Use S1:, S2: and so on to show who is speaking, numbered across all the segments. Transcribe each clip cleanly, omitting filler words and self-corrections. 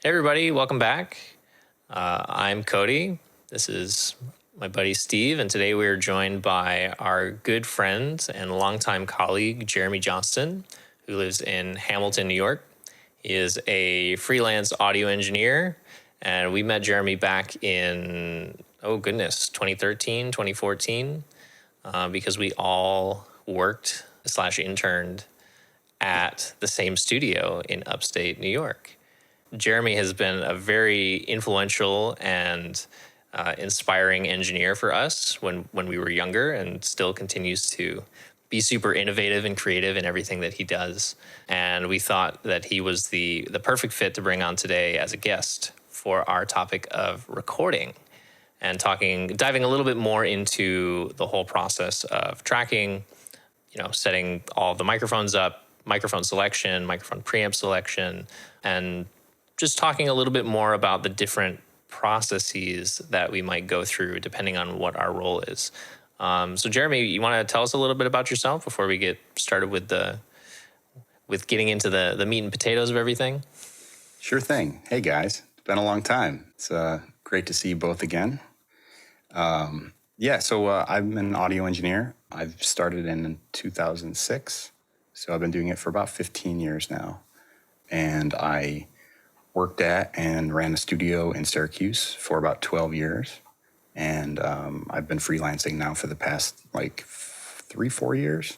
S1: Hey everybody, welcome back. I'm Cody. This is my buddy Steve, and today we are joined by our good friend and longtime colleague, Jeremy Johnston, who lives in Hamilton, New York. He is a freelance audio engineer, and we met Jeremy back in, 2013, 2014, because we all worked / interned at the same studio in upstate New York. Jeremy has been a very influential and inspiring engineer for us when we were younger, and still continues to be super innovative and creative in everything that he does. And we thought that he was the perfect fit to bring on today as a guest for our topic of recording and diving a little bit more into the whole process of tracking, setting all the microphones up, microphone selection, microphone preamp selection, and just talking a little bit more about the different processes that we might go through depending on what our role is. So Jeremy, you want to tell us a little bit about yourself before we get started with getting into the meat and potatoes of everything?
S2: Sure thing. Hey guys, it's been a long time. It's great to see you both again. I'm an audio engineer. I've started in 2006, so I've been doing it for about 15 years now. And I worked at and ran a studio in Syracuse for about 12 years. And I've been freelancing now for the past 3-4 years.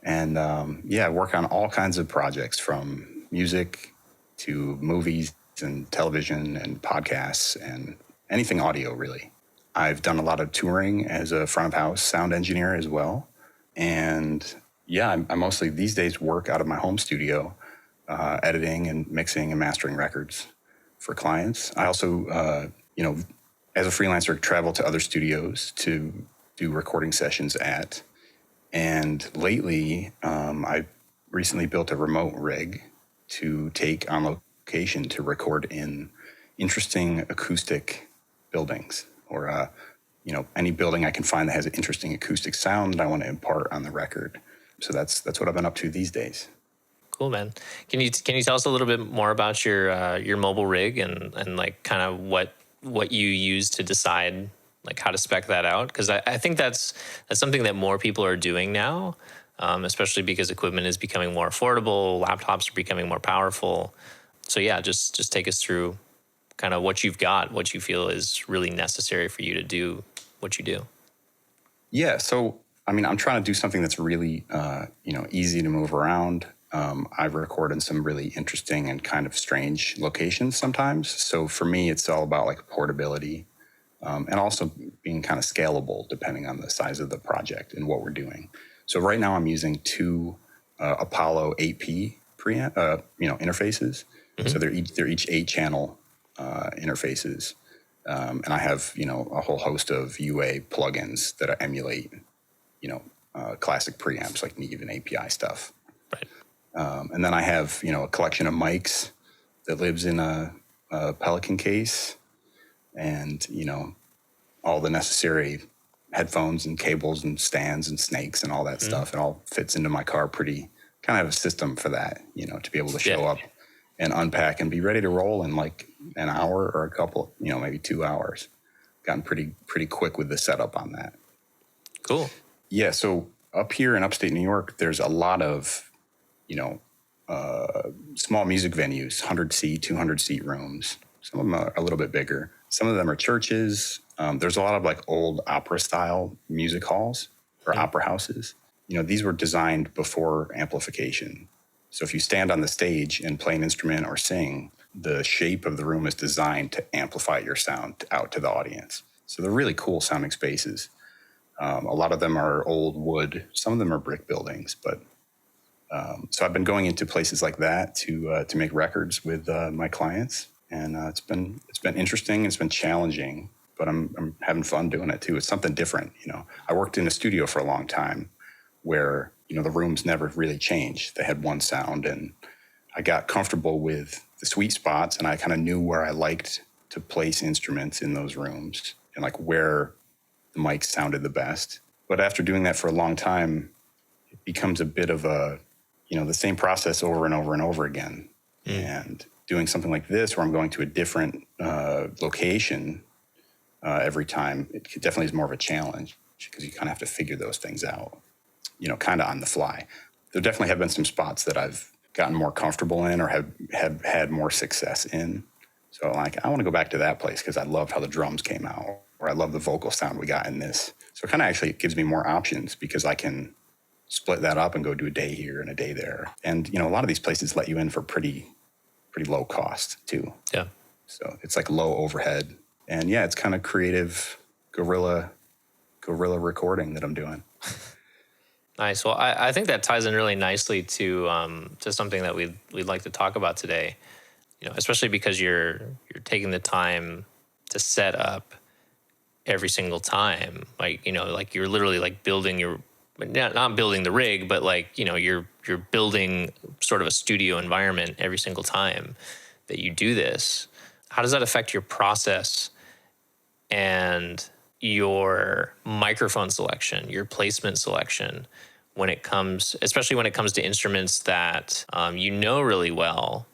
S2: And I work on all kinds of projects, from music to movies and television and podcasts and anything audio, really. I've done a lot of touring as a front of house sound engineer as well. And I mostly these days work out of my home studio, editing and mixing and mastering records for clients. I also, as a freelancer, travel to other studios to do recording sessions at. And lately, I recently built a remote rig to take on location to record in interesting acoustic buildings, or any building I can find that has an interesting acoustic sound that I want to impart on the record. So that's what I've been up to these days.
S1: Cool, man. Can you tell us a little bit more about your mobile rig and kind of what you use to decide how to spec that out? Because I think that's something that more people are doing now, especially because equipment is becoming more affordable, laptops are becoming more powerful. So yeah, just take us through kind of what you've got, what you feel is really necessary for you to do what you do.
S2: Yeah, so I'm trying to do something that's really easy to move around. I record in some really interesting and kind of strange locations sometimes. So for me, it's all about portability, and also being kind of scalable depending on the size of the project and what we're doing. So right now I'm using two Apollo 8P preamp, interfaces. Mm-hmm. So they're each 8-channel interfaces, and I have a whole host of UA plugins that emulate classic preamps like Neve and API stuff.
S1: Right.
S2: And then I have, a collection of mics that lives in a Pelican case, and, all the necessary headphones and cables and stands and snakes and all that stuff. It all fits into my car kind of have a system for that, to be able to show up and unpack and be ready to roll in an hour or a couple, maybe 2 hours. Gotten pretty quick with the setup on that.
S1: Cool.
S2: Yeah. So up here in upstate New York, there's a lot of, small music venues, 100-seat, 200-seat rooms. Some of them are a little bit bigger. Some of them are churches. There's a lot of old opera-style music halls or opera houses. These were designed before amplification. So if you stand on the stage and play an instrument or sing, the shape of the room is designed to amplify your sound out to the audience. So they're really cool sounding spaces. A lot of them are old wood. Some of them are brick buildings, but so I've been going into places like that to make records with my clients, and it's been interesting. It's been challenging, but I'm having fun doing it too. It's something different. I worked in a studio for a long time where the rooms never really changed. They had one sound, and I got comfortable with the sweet spots, and I kind of knew where I liked to place instruments in those rooms and where the mics sounded the best. But after doing that for a long time, it becomes a bit of the same process over and over and over again. And doing something like this, where I'm going to a different location every time, it definitely is more of a challenge because you kind of have to figure those things out, kind of on the fly. There definitely have been some spots that I've gotten more comfortable in or have had more success in. So like, I want to go back to that place because I loved how the drums came out, or I love the vocal sound we got in this. So it kind of actually gives me more options because I can split that up and go do a day here and a day there. And, a lot of these places let you in for pretty low cost too.
S1: Yeah.
S2: So it's like low overhead. And yeah, it's kind of creative guerrilla recording that I'm doing.
S1: Nice. Well, I think that ties in really nicely to something that we'd like to talk about today. Especially because you're taking the time to set up every single time. Like you're literally like building your, not building the rig, but like you're building sort of a studio environment every single time that you do this. How does that affect your process and your microphone selection, your placement selection, especially when it comes to instruments that really well,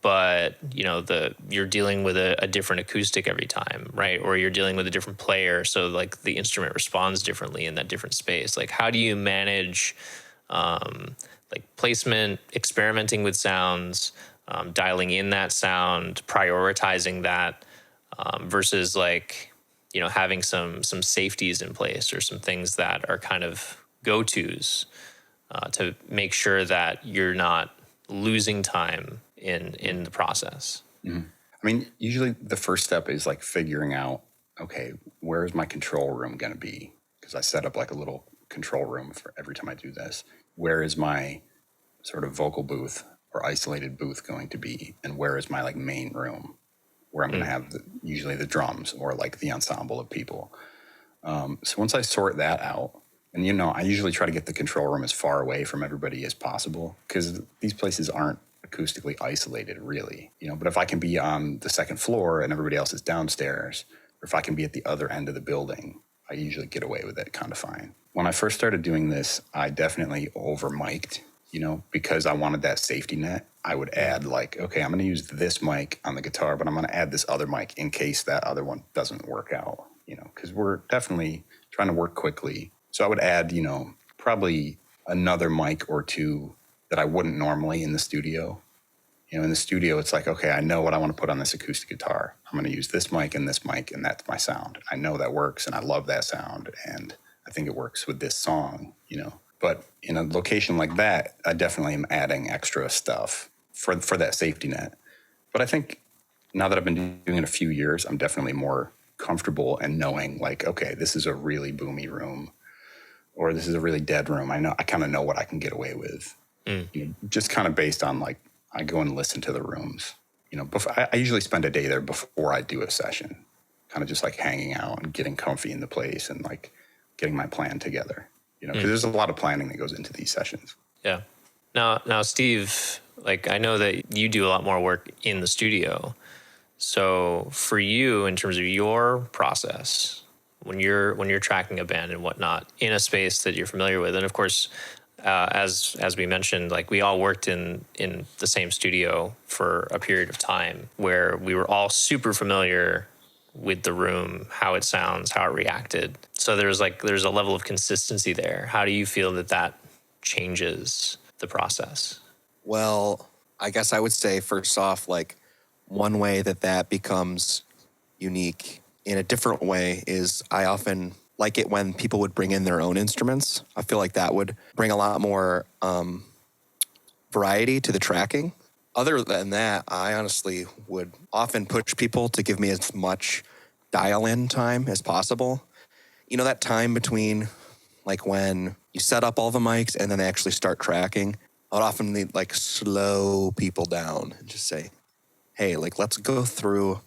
S1: but you're dealing with a different acoustic every time, right? Or you're dealing with a different player, so like the instrument responds differently in that different space. Like, how do you manage like placement, experimenting with sounds, dialing in that sound, prioritizing that, versus like having some safeties in place or some things that are kind of go-tos to make sure that you're not losing time in the process.
S2: Mm-hmm. I mean, usually the first step is like figuring out, okay, where's my control room going to be? Because I set up like a little control room for every time I do this. Where is my sort of vocal booth or isolated booth going to be? And where is my like main room where I'm going to have usually the drums or like the ensemble of people? So once I sort that out, and I usually try to get the control room as far away from everybody as possible because these places aren't acoustically isolated really, but if I can be on the second floor and everybody else is downstairs, or if I can be at the other end of the building, I usually get away with it kind of fine. When I first started doing this, I definitely over mic'd, because I wanted that safety net. I would add like, okay, I'm going to use this mic on the guitar, but I'm going to add this other mic in case that other one doesn't work out, because we're definitely trying to work quickly. So I would add, probably another mic or two that I wouldn't normally in the studio. In the studio, it's like, okay, I know what I want to put on this acoustic guitar. I'm going to use this mic, and that's my sound. I know that works, and I love that sound, and I think it works with this song, But in a location like that, I definitely am adding extra stuff for that safety net. But I think now that I've been doing it a few years, I'm definitely more comfortable and knowing like, okay, this is a really boomy room, or this is a really dead room. I kind of know what I can get away with. Just kind of based on like, I go and listen to the rooms. I usually spend a day there before I do a session, kind of just like hanging out and getting comfy in the place and like getting my plan together, because there's a lot of planning that goes into these sessions.
S1: Yeah. Now, Steve, like I know that you do a lot more work in the studio. So for you, in terms of your process, when you're tracking a band and whatnot in a space that you're familiar with, and of course, as we mentioned, like we all worked in the same studio for a period of time where we were all super familiar with the room, how it sounds, how it reacted. So there's a level of consistency there. How do you feel that changes the process?
S3: Well, I guess I would say first off, like one way that becomes unique in a different way is I often like it when people would bring in their own instruments. I feel like that would bring a lot more variety to the tracking. Other than that, I honestly would often push people to give me as much dial-in time as possible. That time between like when you set up all the mics and then they actually start tracking, I would often need like slow people down and just say, hey, like let's go through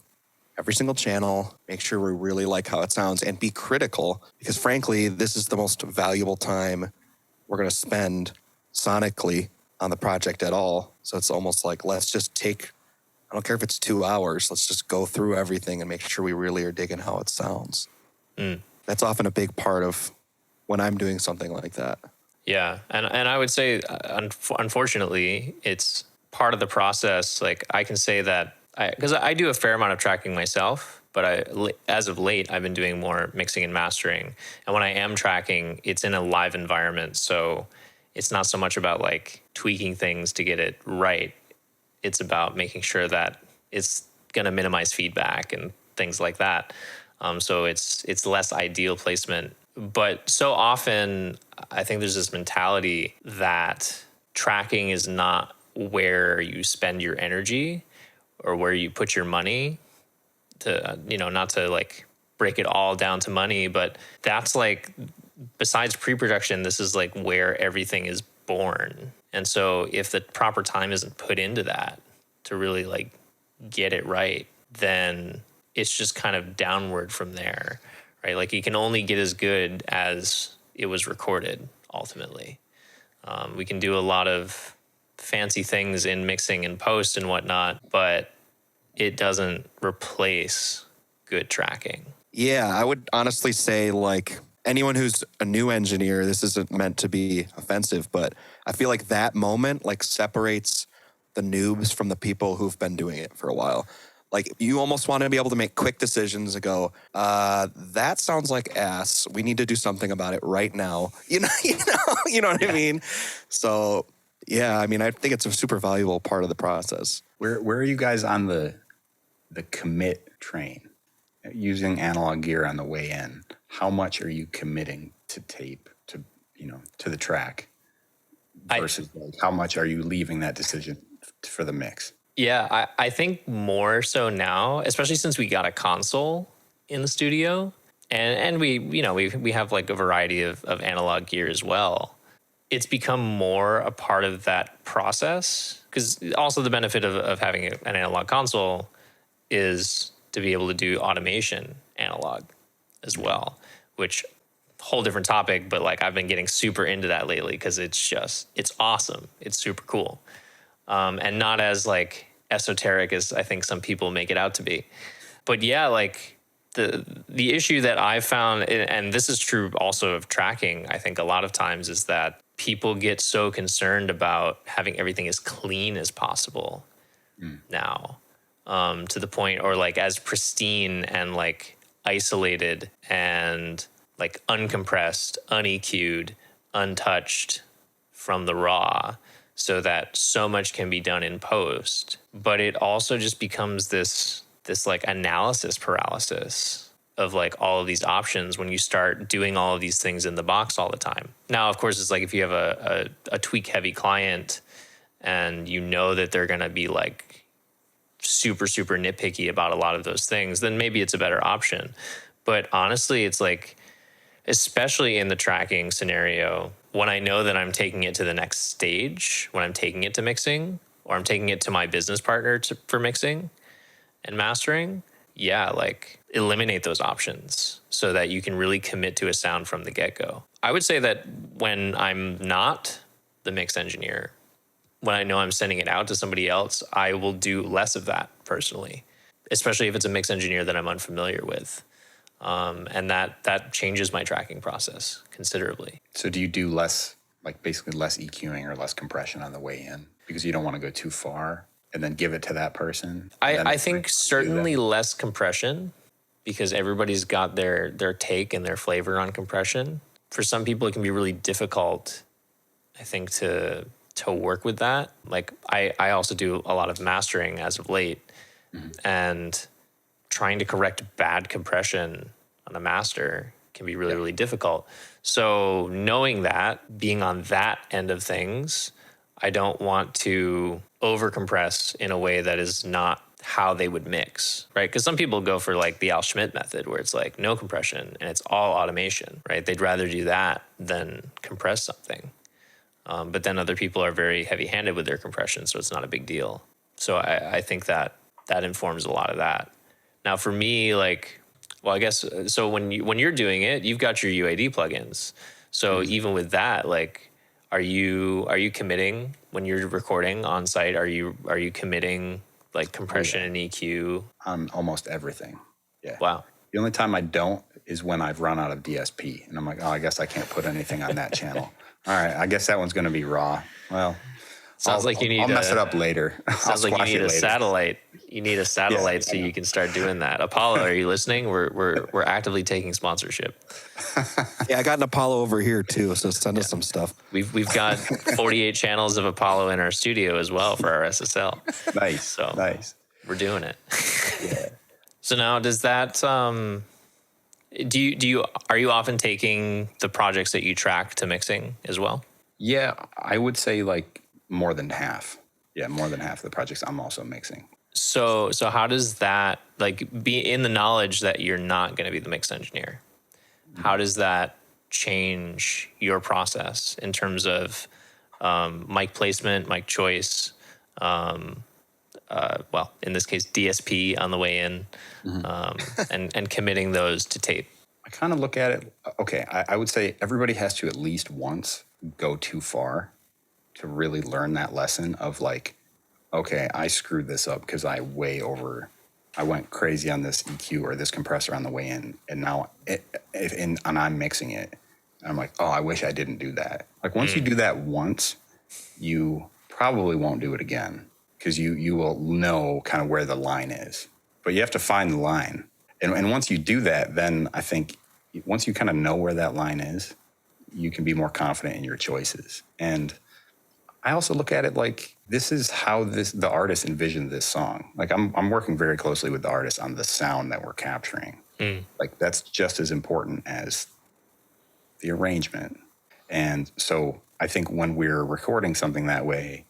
S3: every single channel, make sure we really like how it sounds, and be critical, because frankly, this is the most valuable time we're going to spend sonically on the project at all. So it's almost like, let's just take, I don't care if it's 2 hours, let's just go through everything and make sure we really are digging how it sounds. That's often a big part of when I'm doing something like that.
S1: Yeah. And I would say, unfortunately, it's part of the process, like I can say that because I do a fair amount of tracking myself, but as of late, I've been doing more mixing and mastering. And when I am tracking, it's in a live environment. So it's not so much about like tweaking things to get it right. It's about making sure that it's going to minimize feedback and things like that. So it's less ideal placement. But so often, I think there's this mentality that tracking is not where you spend your energy or where you put your money. To not to like break it all down to money, but that's like, besides pre-production, this is like where everything is born. And so if the proper time isn't put into that to really like get it right, then it's just kind of downward from there, right? Like you can only get as good as it was recorded ultimately. We can do a lot of fancy things in mixing and post and whatnot, but it doesn't replace good tracking.
S3: Yeah, I would honestly say, like, anyone who's a new engineer, this isn't meant to be offensive, but I feel like that moment like separates the noobs from the people who've been doing it for a while. Like, you almost want to be able to make quick decisions and go, that sounds like ass. We need to do something about it right now. You know what I mean? So yeah, I mean, I think it's a super valuable part of the process.
S2: Where are you guys on the commit train? Using analog gear on the way in, how much are you committing to tape, to the track, versus like how much are you leaving that decision for the mix?
S1: Yeah, I think more so now, especially since we got a console in the studio, and we have like a variety of analog gear as well. It's become more a part of that process, because also the benefit of having an analog console is to be able to do automation analog as well, which whole different topic, but like I've been getting super into that lately because it's awesome. It's super cool. And not as like esoteric as I think some people make it out to be. But yeah, like the issue that I found, and this is true also of tracking, I think a lot of times, is that people get so concerned about having everything as clean as possible now, to the point, or like as pristine and like isolated and like uncompressed, uneq'd, untouched from the raw, so that so much can be done in post. But it also just becomes this like analysis paralysis of like all of these options when you start doing all of these things in the box all the time. Now, of course, it's like if you have a tweak heavy client and you know that they're going to be like super nitpicky about a lot of those things, then maybe it's a better option. But honestly, it's like, especially in the tracking scenario, when I know that I'm taking it to the next stage, when I'm taking it to mixing, or I'm taking it to my business partner for mixing and mastering, yeah, like eliminate those options so that you can really commit to a sound from the get-go. I would say that when I'm not the mix engineer, when I know I'm sending it out to somebody else, I will do less of that personally, especially if it's a mix engineer that I'm unfamiliar with. And that changes my tracking process considerably.
S2: So do you do less, like basically less EQing or less compression on the way in because you don't want to go too far and then give it to that person?
S1: I think certainly less compression, because everybody's got their take and their flavor on compression. For some people, it can be really difficult, I think, to work with that. Like I also do a lot of mastering as of late, and trying to correct bad compression on a master can be really difficult. So knowing that, being on that end of things, I don't want to overcompress in a way that is not how they would mix, right? Because some people go for like the Al Schmidt method, where it's like no compression and it's all automation, right? They'd rather do that than compress something. But then other people are very heavy-handed with their compression, so it's not a big deal. So I think that informs a lot of that. Now for me, like, well, I guess, so when you're doing it, you've got your UAD plugins. So even with that, like, are you committing when you're recording on site? Are you committing like compression and EQ
S2: on almost everything? Yeah.
S1: Wow.
S2: The only time I don't is when I've run out of DSP, and I'm like, oh, I guess I can't put anything on that channel. All right, I guess that one's going to be raw. Well,
S1: Sounds like you need
S2: I'll mess it up later.
S1: Sounds like you need a satellite. You need a satellite so you can start doing that. Apollo, are you listening? We're actively taking sponsorship.
S3: Yeah, I got an Apollo over here too, so send us some stuff.
S1: We've got 48 channels of Apollo in our studio as well for our SSL.
S2: Nice.
S1: So
S2: Nice.
S1: we're doing it.
S2: Yeah.
S1: So now, does that are you often taking the projects that you track to mixing as well?
S2: Yeah, I would say like more than half. Yeah, more than half of the projects I'm also mixing.
S1: So how does that, like, be in the knowledge that you're not going to be the mix engineer? How does that change your process in terms of mic placement, mic choice? Well, in this case, DSP on the way in, and committing those to tape.
S2: I kind of look at it, okay, I would say everybody has to at least once go too far to really learn that lesson of like, okay, I screwed this up because I went crazy on this EQ or this compressor on the way in, and now and I'm mixing it. And I'm like, oh, I wish I didn't do that. Like once you do that once, you probably won't do it again because you will know kind of where the line is. But you have to find the line. And once you do that, then I think once you kind of know where that line is, you can be more confident in your choices. And I also look at it like this is how the artist envisioned this song. Like I'm working very closely with the artist on the sound that we're capturing. Like that's just as important as the arrangement. And so I think when we're recording something that way,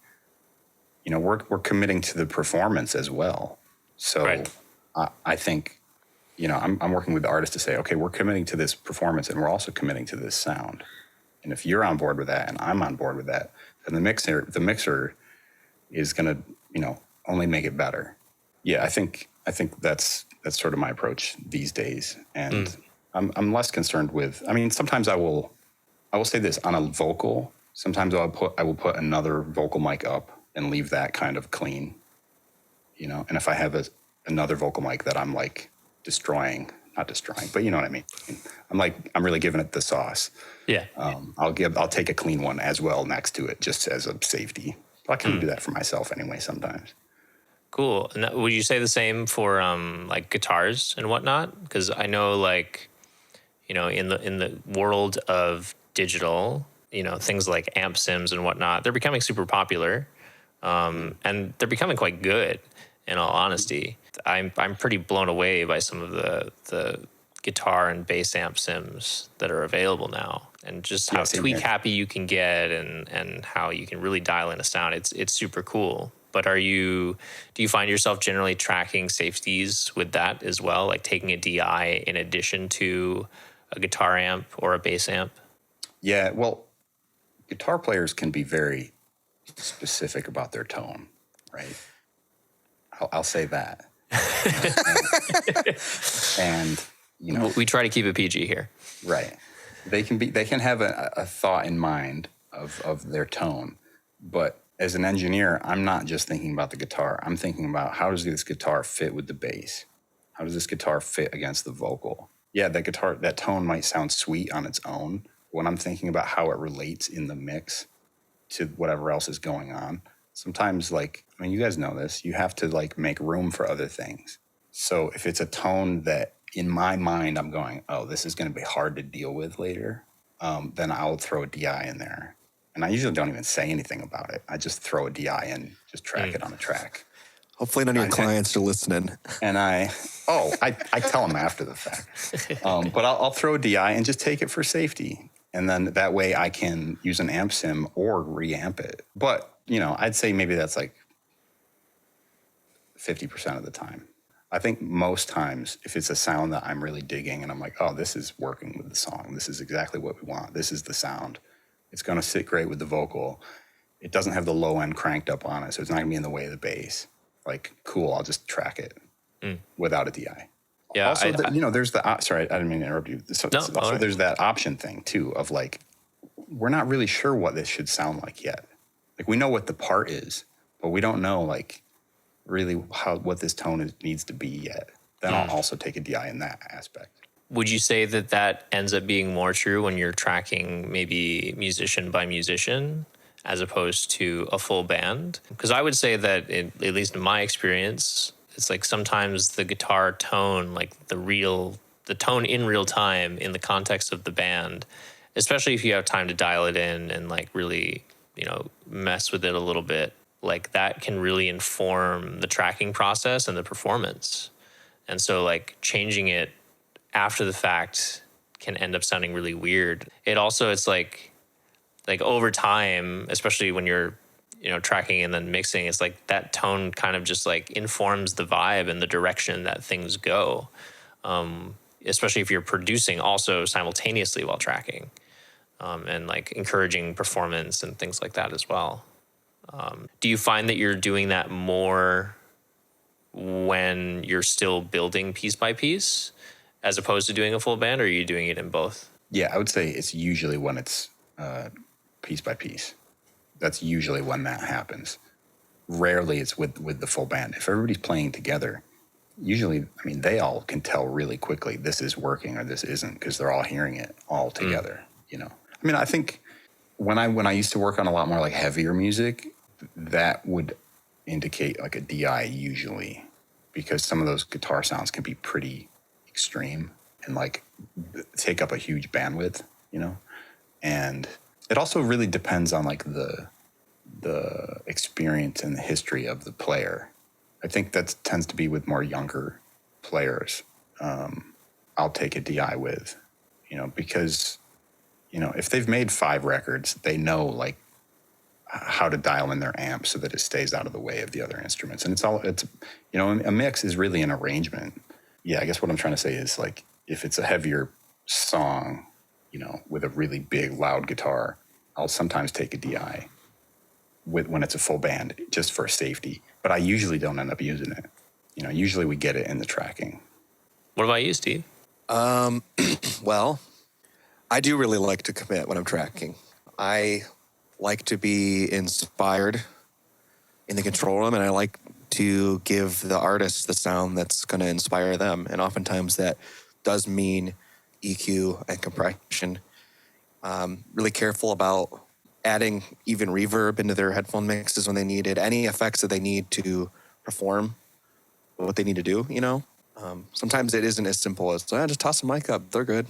S2: you know, we're committing to the performance as well. So right. I think, you know, I'm working with the artist to say, okay, we're committing to this performance and we're also committing to this sound. And if you're on board with that and I'm on board with that, then the mixer is going to, you know, only make it better. Yeah, I think that's sort of my approach these days. And I'm less concerned with, I mean, sometimes I will say this on a vocal. Sometimes I will put another vocal mic up and leave that kind of clean, you know. And if I have another vocal mic that I'm like not destroying, but you know what I mean. I'm really giving it the sauce.
S1: Yeah.
S2: I'll take a clean one as well next to it, just as a safety. I can do that for myself anyway sometimes.
S1: Cool. And would you say the same for like guitars and whatnot? Because I know, like, you know, in the world of digital, you know, things like amp sims and whatnot, they're becoming super popular, and they're becoming quite good. In all honesty, I'm pretty blown away by some of the guitar and bass amp sims that are available now, and just how tweak happy you can get, and how you can really dial in a sound. It's super cool. But do you find yourself generally tracking safeties with that as well, like taking a DI in addition to a guitar amp or a bass amp? Yeah,
S2: well, guitar players can be very specific about their tone, right? I'll say that. And you know,
S1: we try to keep it PG here.
S2: Right. They can have a thought in mind of their tone, but as an engineer, I'm not just thinking about the guitar. I'm thinking about how does this guitar fit with the bass? How does this guitar fit against the vocal? Yeah, that tone might sound sweet on its own. When I'm thinking about how it relates in the mix to whatever else is going on, sometimes, like, I mean, you guys know this, you have to like make room for other things. So if it's a tone that in my mind I'm going, oh, this is going to be hard to deal with later, then I'll throw a DI in there. And I usually don't even say anything about it. I just throw a DI in, just track it on a track.
S3: Hopefully none of your clients are listening.
S2: And I tell them after the fact. But I'll throw a DI and just take it for safety. And then that way I can use an amp sim or reamp it. But, you know, I'd say maybe that's like 50% of the time. I think most times if it's a sound that I'm really digging and I'm like, oh, this is working with the song. This is exactly what we want. This is the sound. It's going to sit great with the vocal. It doesn't have the low end cranked up on it, so it's not going to be in the way of the bass. Like, cool, I'll just track it without a DI.
S1: Yeah.
S2: Also, you know, there's sorry, I didn't mean to interrupt you. There's that option thing, too, of like, we're not really sure what this should sound like yet. Like, we know what the part is, but we don't know, like, really what this tone needs to be yet. Then I'll also take a DI in that aspect.
S1: Would you say that ends up being more true when you're tracking maybe musician by musician, as opposed to a full band. Because I would say that, at least in my experience, it's like sometimes the guitar tone, like the tone in real time in the context of the band, especially if you have time to dial it in and like really, mess with it a little bit, like that can really inform the tracking process and the performance. And so like changing it after the fact can end up sounding really weird. It's like over time, especially when you're, tracking and then mixing, it's like that tone kind of just like informs the vibe and the direction that things go. Especially if you're producing also simultaneously while tracking, and like encouraging performance and things like that as well. Do you find that you're doing that more when you're still building piece by piece as opposed to doing a full band, or are you doing it in both?
S2: Yeah, I would say it's usually when it's piece by piece. That's usually when that happens. Rarely it's with the full band. If everybody's playing together, usually, they all can tell really quickly this is working or this isn't because they're all hearing it all together, I think when I used to work on a lot more like heavier music, that would indicate like a DI usually, because some of those guitar sounds can be pretty extreme and like take up a huge bandwidth, and it also really depends on like the experience and the history of the player. I think that tends to be with more younger players. I'll take a DI with, because, if they've made 5 records, they know like how to dial in their amp so that it stays out of the way of the other instruments. And a mix is really an arrangement. Yeah, I guess what I'm trying to say is like, if it's a heavier song, with a really big, loud guitar, I'll sometimes take a DI when it's a full band just for safety. But I usually don't end up using it. Usually we get it in the tracking.
S1: What about you, Steve?
S3: Well, I do really like to commit when I'm tracking. I like to be inspired in the control room, and I like to give the artist the sound that's going to inspire them. And oftentimes that does mean EQ and compression. Really careful about adding even reverb into their headphone mixes when they need it, any effects that they need to perform what they need to do, Sometimes it isn't as simple as, just toss the mic up, they're good.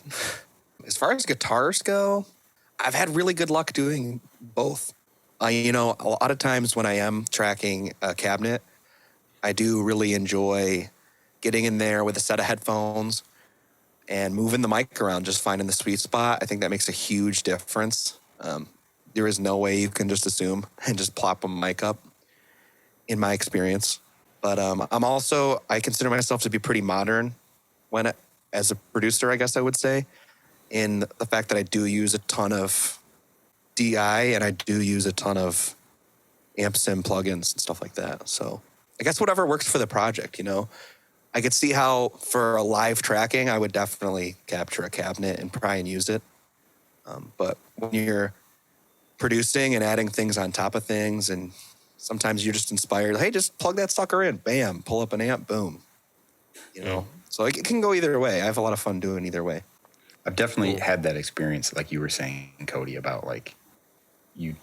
S3: As far as guitars go, I've had really good luck doing both. A lot of times when I am tracking a cabinet, I do really enjoy getting in there with a set of headphones and moving the mic around, just finding the sweet spot. I think that makes a huge difference. There is no way you can just assume and just plop a mic up, in my experience. But I consider myself to be pretty modern as a producer, I guess I would say, in the fact that I do use a ton of DI and I do use a ton of amp sim plugins and stuff like that. So I guess whatever works for the project, I could see how for a live tracking, I would definitely capture a cabinet and try and use it. But when you're producing and adding things on top of things, and sometimes you're just inspired, hey, just plug that sucker in, bam, pull up an amp, boom. So it can go either way. I have a lot of fun doing either way.
S2: I've definitely had that experience, like you were saying, Cody, about like you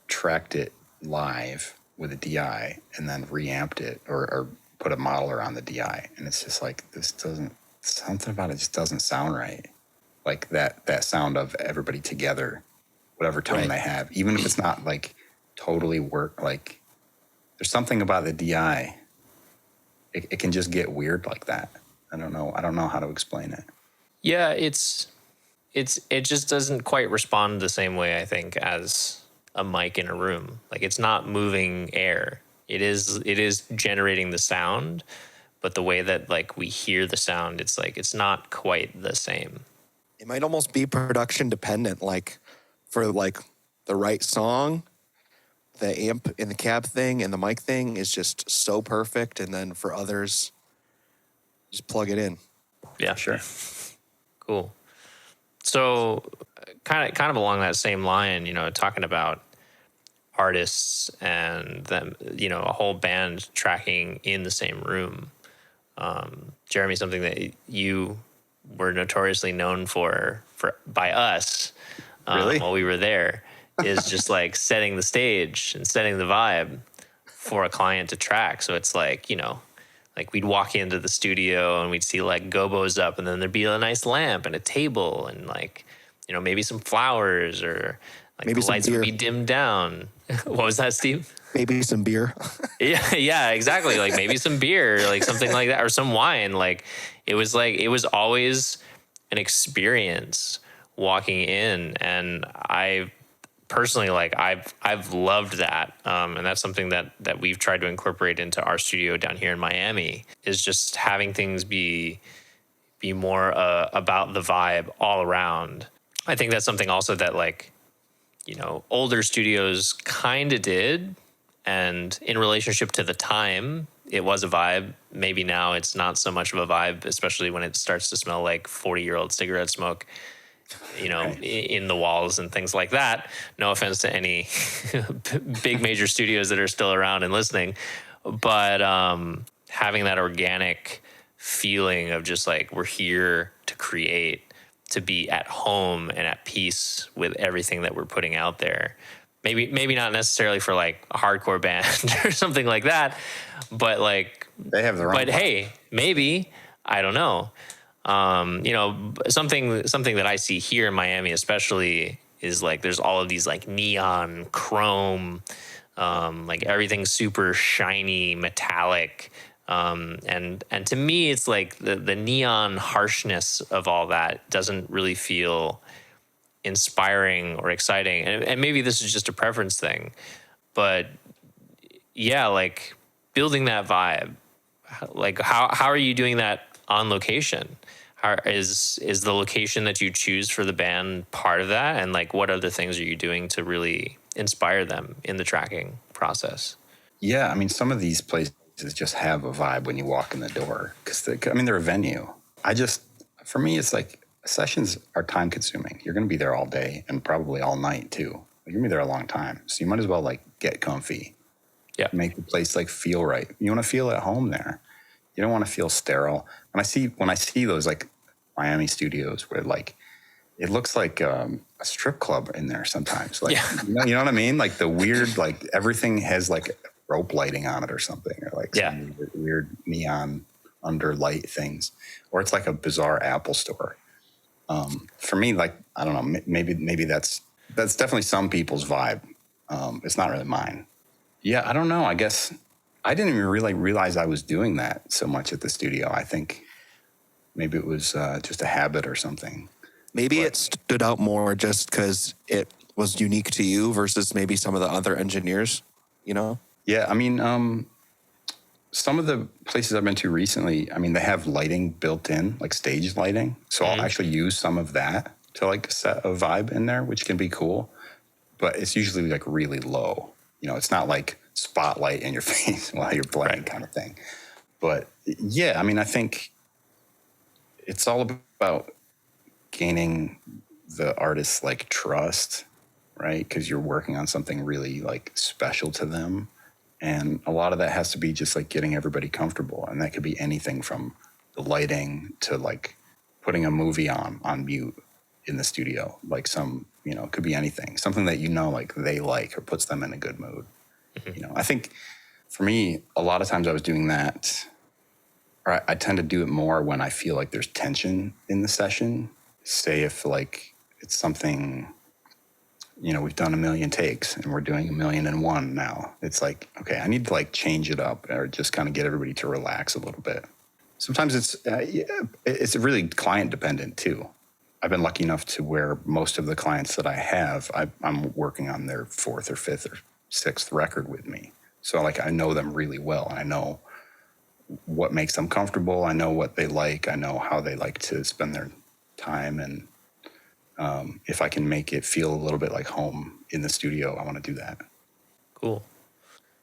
S2: tracked it live with a DI and then reamped it or put a modeler on the DI. And it's just like, something about it just doesn't sound right. Like that sound of everybody together, whatever tone they have, even if it's not like totally like there's something about the DI. It can just get weird like that. I don't know how to explain it.
S1: Yeah, it just doesn't quite respond the same way, I think, as a mic in a room. Like, it's not moving air. It is generating the sound, but the way that like we hear the sound, it's like it's not quite the same.
S3: It might almost be production dependent. Like for like the right song, the amp in the cab thing and the mic thing is just so perfect, and then for others, just plug it in.
S1: Yeah, sure. Cool. So kind of along that same line, talking about artists and them, a whole band tracking in the same room. Jeremy, something that you were notoriously known for by us
S2: Really?
S1: while we were there is just like setting the stage and setting the vibe for a client to track. So it's like, like we'd walk into the studio and we'd see like gobos up, and then there'd be a nice lamp and a table and like, maybe some flowers, or like
S3: Maybe
S1: the
S3: some
S1: lights
S3: beer.
S1: would be dimmed down. What was that, Steve?
S3: Maybe some beer.
S1: Yeah, exactly. Like maybe some beer, like something like that, or some wine. Like it was always an experience walking in, and I personally, like I've loved that, and that's something that we've tried to incorporate into our studio down here in Miami, is just having things be more about the vibe all around. I think that's something also that, like, older studios kind of did, and in relationship to the time, it was a vibe. Maybe now it's not so much of a vibe, especially when it starts to smell like 40-year-old cigarette smoke,
S2: Right.
S1: in the walls and things like that. No offense to any big major studios that are still around and listening, but having that organic feeling of just like, we're here to create, to be at home and at peace with everything that we're putting out there. Maybe not necessarily for like a hardcore band or something like that, but like,
S2: They have their own.
S1: but hey, maybe, I don't know. Something that I see here in Miami, especially, is like there's all of these like neon, chrome, like everything's super shiny, metallic, and to me, it's like the neon harshness of all that doesn't really feel inspiring or exciting, and maybe this is just a preference thing, but yeah, like building that vibe, like how are you doing that on location? How is the location that you choose for the band part of that? And like, what other things are you doing to really inspire them in the tracking process?
S2: Yeah, I mean, some of these places just have a vibe when you walk in the door, because they're a venue. For me, it's like sessions are time consuming. You're going to be there all day and probably all night too. You're going to be there a long time, so you might as well like get comfy.
S1: Yeah.
S2: Make the place like feel right. You want to feel at home there. You don't want to feel sterile. When I see those like Miami studios where like it looks like a strip club in there sometimes. Like,
S1: Yeah.
S2: you know what I mean? Like the weird, like everything has like rope lighting on it or something, or like some weird neon under light things, or it's like a bizarre Apple store. For me, like, I don't know, maybe that's definitely some people's vibe. It's not really mine. Yeah, I don't know. I guess I didn't even really realize I was doing that so much at the studio. I think maybe it was just a habit or something.
S3: Maybe it stood out more just because it was unique to you versus maybe some of the other engineers,
S2: Yeah, I mean, some of the places I've been to recently, I mean, they have lighting built in, like stage lighting. So I'll actually use some of that to like set a vibe in there, which can be cool. But it's usually like really low. It's not like spotlight in your face while you're playing kind of thing. But yeah, I mean, I think it's all about gaining the artist's like trust, right? Because you're working on something really like special to them. And a lot of that has to be just like getting everybody comfortable. And that could be anything from the lighting to like putting a movie on mute in the studio. Like it could be anything, something that like they like or puts them in a good mood.
S1: Mm-hmm.
S2: I think for me, a lot of times I was doing that, or I tend to do it more when I feel like there's tension in the session. Say if like it's something, we've done 1,000,000 takes and we're doing 1,000,001 now. It's like, okay, I need to like change it up or just kind of get everybody to relax a little bit. Sometimes it's really client dependent too. I've been lucky enough to where most of the clients that I have, I'm working on their 4th or 5th or 6th record with me. So like I know them really well. I know what makes them comfortable. I know what they like. I know how they like to spend their time. And if I can make it feel a little bit like home in the studio, I want to do that.
S1: Cool.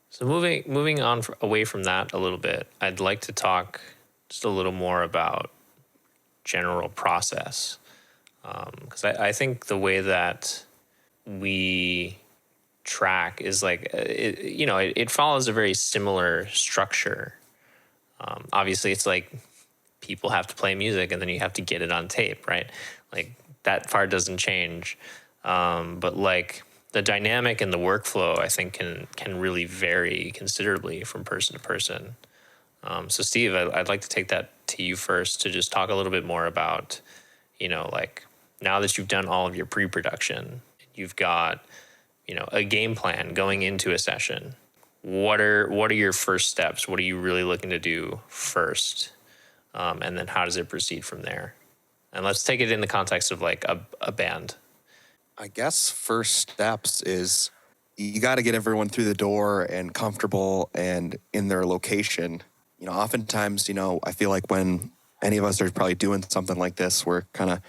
S1: So moving on away from that a little bit, I'd like to talk just a little more about general process. Because I think the way that we track is like, it follows a very similar structure. Obviously, it's like people have to play music and then you have to get it on tape, right? Like that part doesn't change. But like the dynamic and the workflow, I think, can really vary considerably from person to person. So Steve, I'd like to take that to you first to just talk a little bit more about, like now that you've done all of your pre-production, you've got, a game plan going into a session. What are your first steps? What are you really looking to do first? And then how does it proceed from there? And let's take it in the context of like a band.
S3: I guess first steps is you got to get everyone through the door and comfortable and in their location. Oftentimes, I feel like when any of us are probably doing something like this, we're kind of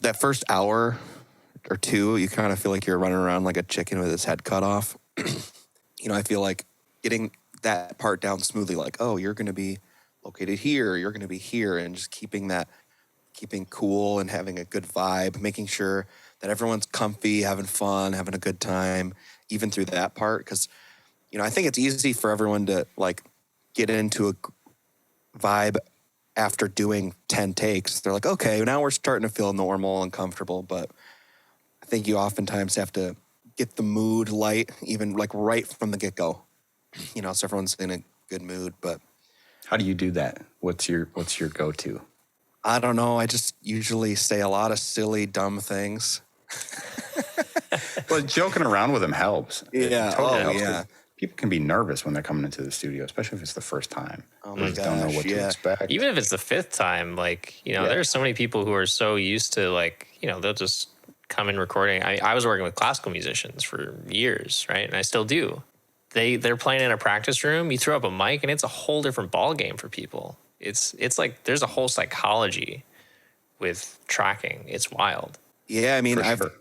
S3: that first hour or two, you kind of feel like you're running around like a chicken with his head cut off. I feel like getting that part down smoothly, like, oh, you're going to be located here, you're going to be here, and just keeping cool and having a good vibe, making sure that everyone's comfy, having fun, having a good time, even through that part. Because, I think it's easy for everyone to like get into a vibe after doing 10 takes. They're like, okay, now we're starting to feel normal and comfortable. But I think you oftentimes have to get the mood light, even like right from the get-go, so everyone's in a good mood. But
S2: how do you do that? What's your go-to?
S3: I don't know. I just usually say a lot of silly, dumb things.
S2: Well, joking around with them helps.
S3: Yeah.
S2: It totally helps.
S3: Yeah.
S2: People can be nervous when they're coming into the studio, especially if it's the first time.
S3: Oh my
S2: They just don't know what to expect.
S1: Even if it's the fifth time, like, there's so many people who are so used to like, they'll just come in recording. I was working with classical musicians for years, right? And I still do. They're playing in a practice room. You throw up a mic and it's a whole different ball game for people. It's like there's a whole psychology with tracking. It's wild.
S3: Yeah, I mean,
S2: For
S3: I've
S2: sure.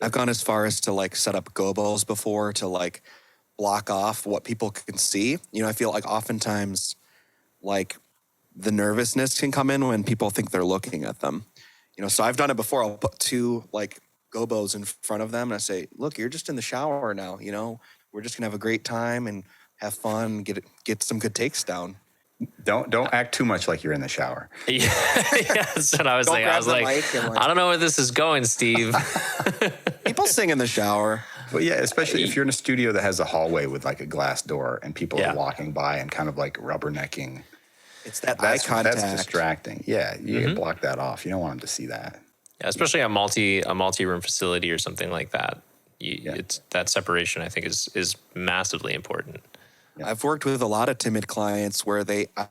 S3: I've gone as far as to like set up gobos before to like block off what people can see. I feel like oftentimes like the nervousness can come in when people think they're looking at them. So I've done it before. I'll put two like gobos in front of them and I say, look, you're just in the shower now. We're just gonna have a great time and have fun, get some good takes down.
S2: Don't act too much like you're in the shower.
S1: Yeah, that's what I was saying. I was like, I don't know where this is going, Steve.
S3: People sing in the shower.
S2: But yeah, especially if you're in a studio that has a hallway with like a glass door and people are walking by and kind of like rubbernecking.
S3: It's that eye contact.
S2: That's distracting. Yeah, you can block that off. You don't want them to see that.
S1: Yeah, especially a multi-room facility or something like that. It's that separation, I think, is massively important.
S3: Yeah. I've worked with a lot of timid clients where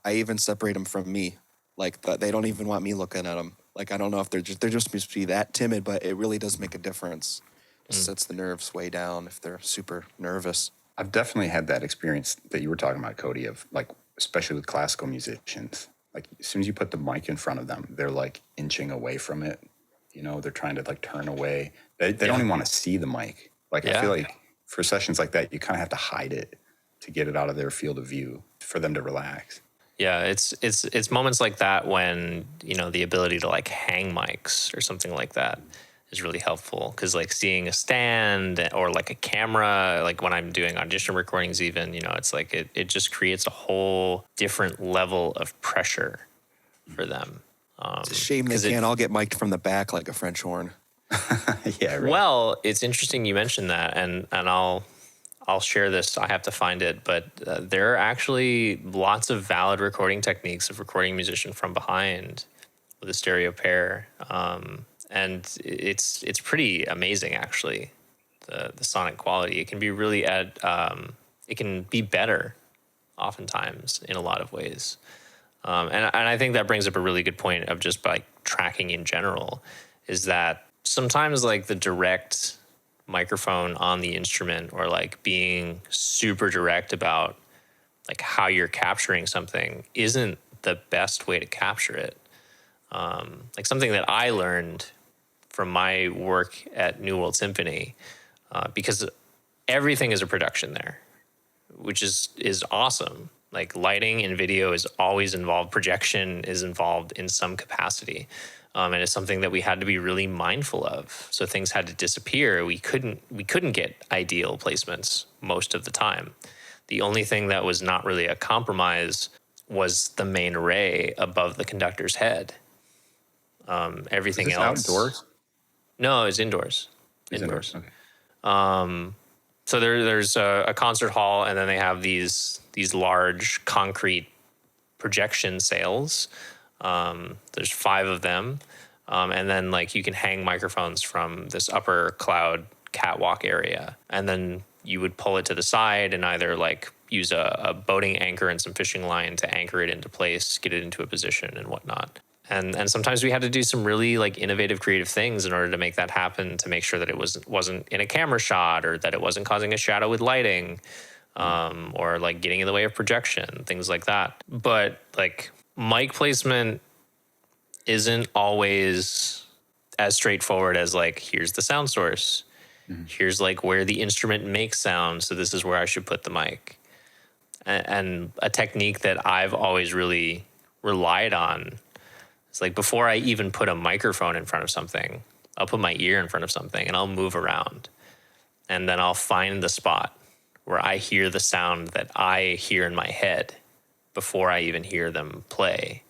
S3: I even separate them from me. Like they don't even want me looking at them. Like I don't know if they're just supposed to be that timid, but it really does make a difference. It sets the nerves way down if they're super nervous.
S2: I've definitely had that experience that you were talking about, Cody, of like, especially with classical musicians. Like as soon as you put the mic in front of them, they're like inching away from it. They're trying to like turn away. They don't even want to see the mic. Like I feel like for sessions like that, you kind of have to hide it to get it out of their field of view for them to relax.
S1: Yeah, it's moments like that when, the ability to like hang mics or something like that is really helpful. Because like seeing a stand or like a camera, like when I'm doing audition recordings even, it's like it just creates a whole different level of pressure for them.
S3: It's a shame they can't all get mic'd from the back like a French horn.
S2: Yeah, right.
S1: Well, it's interesting you mentioned that, and I'll share this. I have to find it, but there are actually lots of valid recording techniques of recording a musician from behind with a stereo pair, and it's pretty amazing actually. The sonic quality, it can be really it can be better oftentimes in a lot of ways, and I think that brings up a really good point of just like tracking in general, is that sometimes like the direct microphone on the instrument or like being super direct about like how you're capturing something isn't the best way to capture it. Like something that I learned from my work at New World Symphony, because everything is a production there, which is awesome. Like lighting and video is always involved. Projection is involved in some capacity. And it's something that we had to be really mindful of. So things had to disappear. We couldn't get ideal placements most of the time. The only thing that was not really a compromise was the main array above the conductor's head. Everything else
S2: outdoors?
S1: No, it was indoors.
S2: Indoors. Okay.
S1: So there's a concert hall, and then they have these large concrete projection sails. There's 5 of them, and then like you can hang microphones from this upper cloud catwalk area, and then you would pull it to the side and either like use a boating anchor and some fishing line to anchor it into place, get it into a position and whatnot. And sometimes we had to do some really like innovative, creative things in order to make that happen, to make sure that it wasn't in a camera shot, or that it wasn't causing a shadow with lighting, or like getting in the way of projection, things like that. But like mic placement isn't always as straightforward as like, here's the sound source. Here's like where the instrument makes sound, so this is where I should put the mic. And a technique that I've always really relied on is like, before I even put a microphone in front of something, I'll put my ear in front of something and I'll move around. And then I'll find the spot where I hear the sound that I hear in my head before I even hear them play,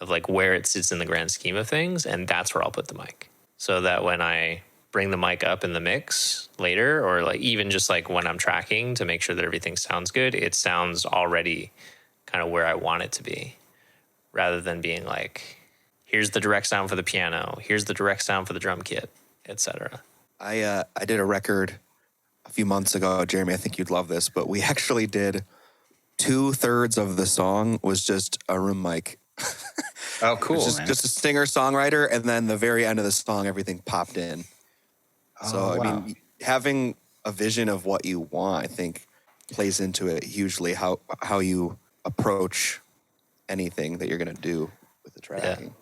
S1: of like where it sits in the grand scheme of things. And that's where I'll put the mic, so that when I bring the mic up in the mix later, or like even just like when I'm tracking to make sure that everything sounds good, it sounds already kind of where I want it to be, rather than being like, here's the direct sound for the piano, here's the direct sound for the drum kit, etc.
S3: I did a record a few months ago, Jeremy. I think you'd love this, but we actually did 2/3 of the song was just a room mic.
S2: Oh, cool.
S3: Just a singer songwriter, and then the very end of the song, everything popped in. So,
S2: wow.
S3: I mean, having a vision of what you want, I think, plays into it hugely, how you approach anything that you're going to do with the tracking.
S1: Yeah.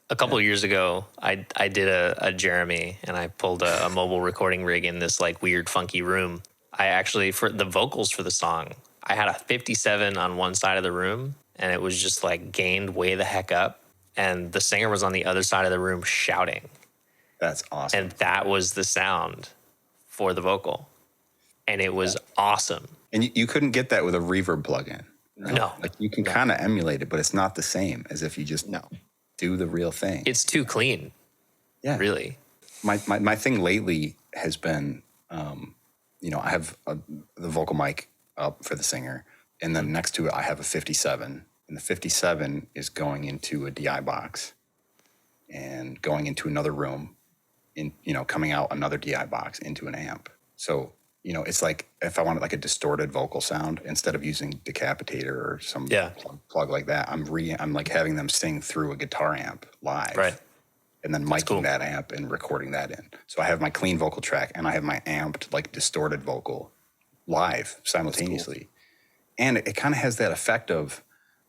S1: A couple of years ago, I did a Jeremy, and I pulled a mobile recording rig in this like weird, funky room. I actually, for the vocals for the song, I had a 57 on one side of the room, and it was just like gained way the heck up. And the singer was on the other side of the room shouting.
S2: That's awesome.
S1: And that was the sound for the vocal. And it was awesome.
S2: And you couldn't get that with a reverb plugin. Right?
S1: No.
S2: Like you can kind of emulate it, but it's not the same as if you just do the real thing.
S1: It's too clean.
S2: Yeah.
S1: Really.
S2: My thing lately has been, I have the vocal mic up for the singer, and then next to it I have a 57. And the 57 is going into a DI box and going into another room, coming out another DI box into an amp. So, it's like if I wanted like a distorted vocal sound, instead of using Decapitator or some plug like that, I'm like having them sing through a guitar amp live.
S1: Right.
S2: And then miking that amp and recording that in. So I have my clean vocal track and I have my amped, like distorted vocal live simultaneously. And it kind of has that effect of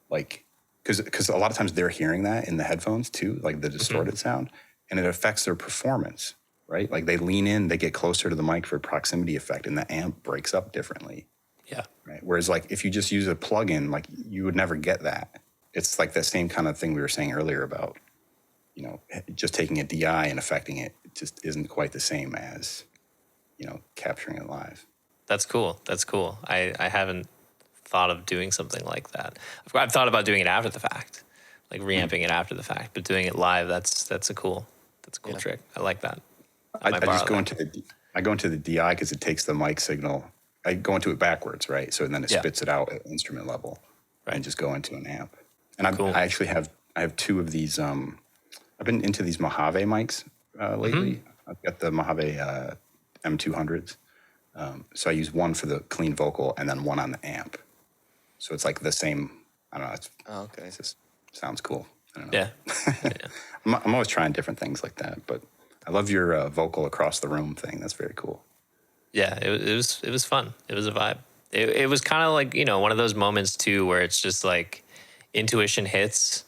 S2: like, because a lot of times they're hearing that in the headphones too, like the distorted sound, and it affects their performance, right? Like they lean in, they get closer to the mic for proximity effect, and the amp breaks up differently.
S1: Yeah.
S2: Right. Whereas like if you just use a plug-in, like you would never get that. It's like that same kind of thing we were saying earlier about, just taking a DI and affecting it just isn't quite the same as, capturing it live.
S1: That's cool. That's cool. I haven't thought of doing something like that. I've thought about doing it after the fact, like reamping it after the fact, but doing it live, that's a cool trick. I like that.
S2: I just go into the DI because it takes the mic signal. I go into it backwards, right? So then it spits it out at instrument level, and just go into an amp. And I actually have 2 of these. I've been into these Mojave mics lately. I've got the Mojave M200s. So I use one for the clean vocal and then one on the amp. So it's like the same. I don't know. It just sounds cool. I don't know. Yeah. I'm always trying different things like that, but I love your vocal across the room thing. That's very cool.
S1: Yeah, it was fun. It was a vibe. It was kind of like, one of those moments too where it's just like intuition hits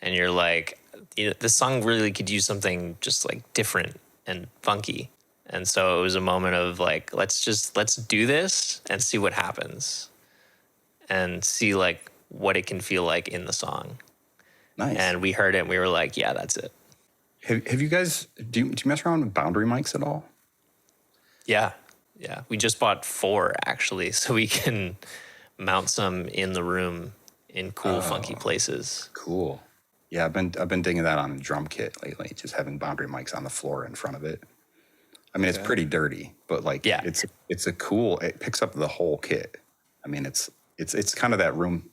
S1: and you're like, this song really could use something just like different and funky. And so it was a moment of like, let's do this and see what happens and see like what it can feel like in the song.
S2: Nice.
S1: And we heard it and we were like, yeah, that's it.
S2: Have you guys, do you mess around with boundary mics at all?
S1: Yeah. Yeah. We just bought 4 actually, so we can mount some in the room in cool, funky places.
S2: Cool. Yeah, I've been digging that on a drum kit lately, just having boundary mics on the floor in front of it. I mean, it's pretty dirty, but like,
S1: Yeah.
S2: it's a cool. It picks up the whole kit. I mean, it's kind of that room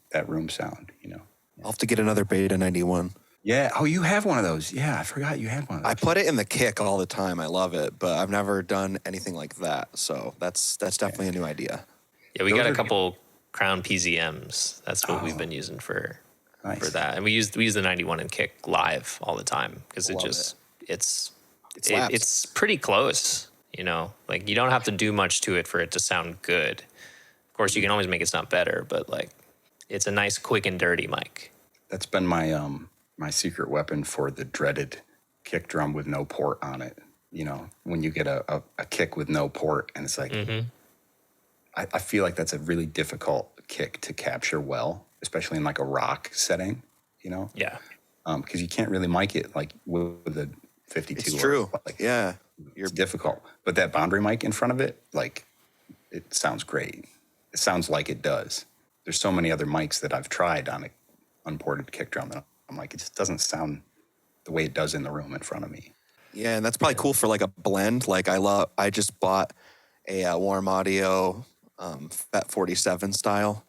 S2: sound, you know.
S3: I'll have to get another Beta 91.
S2: Yeah. Oh, you have one of those. Yeah, I forgot you had one of those.
S3: I put it in the kick all the time. I love it, but I've never done anything like that. So that's definitely a new idea.
S1: Yeah, we
S2: Those
S1: got a
S2: are-
S1: couple Crown PZMs. That's what we've been using for
S2: Nice.
S1: that. And we use the 91 and kick live all the time because
S3: Love
S1: it's
S3: slaps.
S1: it's pretty close, you know. Like you don't have to do much to it for it to sound good. Of course, you can always make it sound better, but like it's a nice quick and dirty mic.
S2: That's been my my secret weapon for the dreaded kick drum with no port on it. You know, when you get a kick with no port, and it's like, I feel like that's a really difficult kick to capture well, especially in like a rock setting. You know,
S1: Yeah.
S2: because you can't really mic it like with a 52.
S3: It's
S2: or,
S3: true.
S2: like,
S3: Yeah.
S2: it's difficult. But that boundary mic in front of it, like, it sounds great. It sounds like it does. There's so many other mics that I've tried on an unported kick drum that I'm like, it just doesn't sound the way it does in the room in front of me.
S3: Yeah, and that's probably cool for like a blend. Like I just bought a Warm Audio Fat 47 style,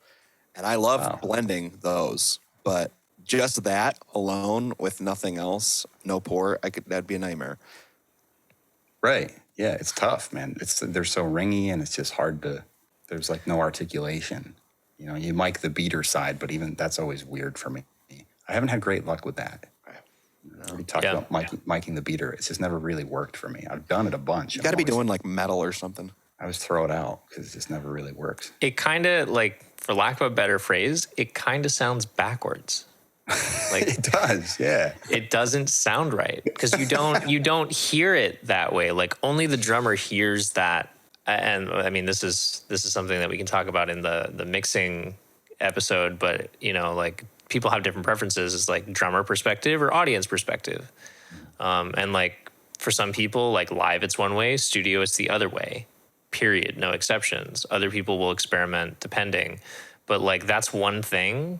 S3: and I love blending those. But just that alone with nothing else, no port, that'd be a nightmare.
S2: Right. Yeah, it's tough, man. They're so ringy, and it's just hard to. There's like no articulation. You know, you mic the beater side, but even that's always weird for me. I haven't had great luck with that. We talked about miking the beater. It's just never really worked for me. I've done it a bunch.
S3: You got to be doing like metal or something.
S2: I always throw it out because it just never really works.
S1: It kind of like, for lack of a better phrase, it kind of sounds backwards. Like
S2: It does, yeah.
S1: it doesn't sound right because you don't hear it that way. Like only the drummer hears that. And I mean, this is something that we can talk about in the mixing episode, but you know, like people have different preferences. It's like drummer perspective or audience perspective. And like for some people, like live, it's one way, studio, it's the other way, period. No exceptions. Other people will experiment depending, but like, that's one thing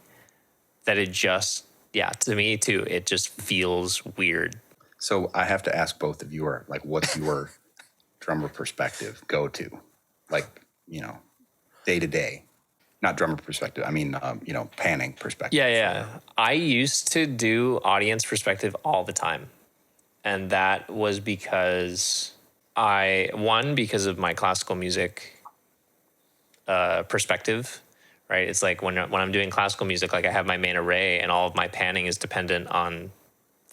S1: that it just, to me too, it just feels weird.
S2: So I have to ask both of you, what's your drummer perspective go to? Like, you know, day to day. Not drummer perspective. I mean, panning perspective.
S1: Yeah. I used to do audience perspective all the time. And that was because because of my classical music perspective, right? It's like when I'm doing classical music, like I have my main array and all of my panning is dependent on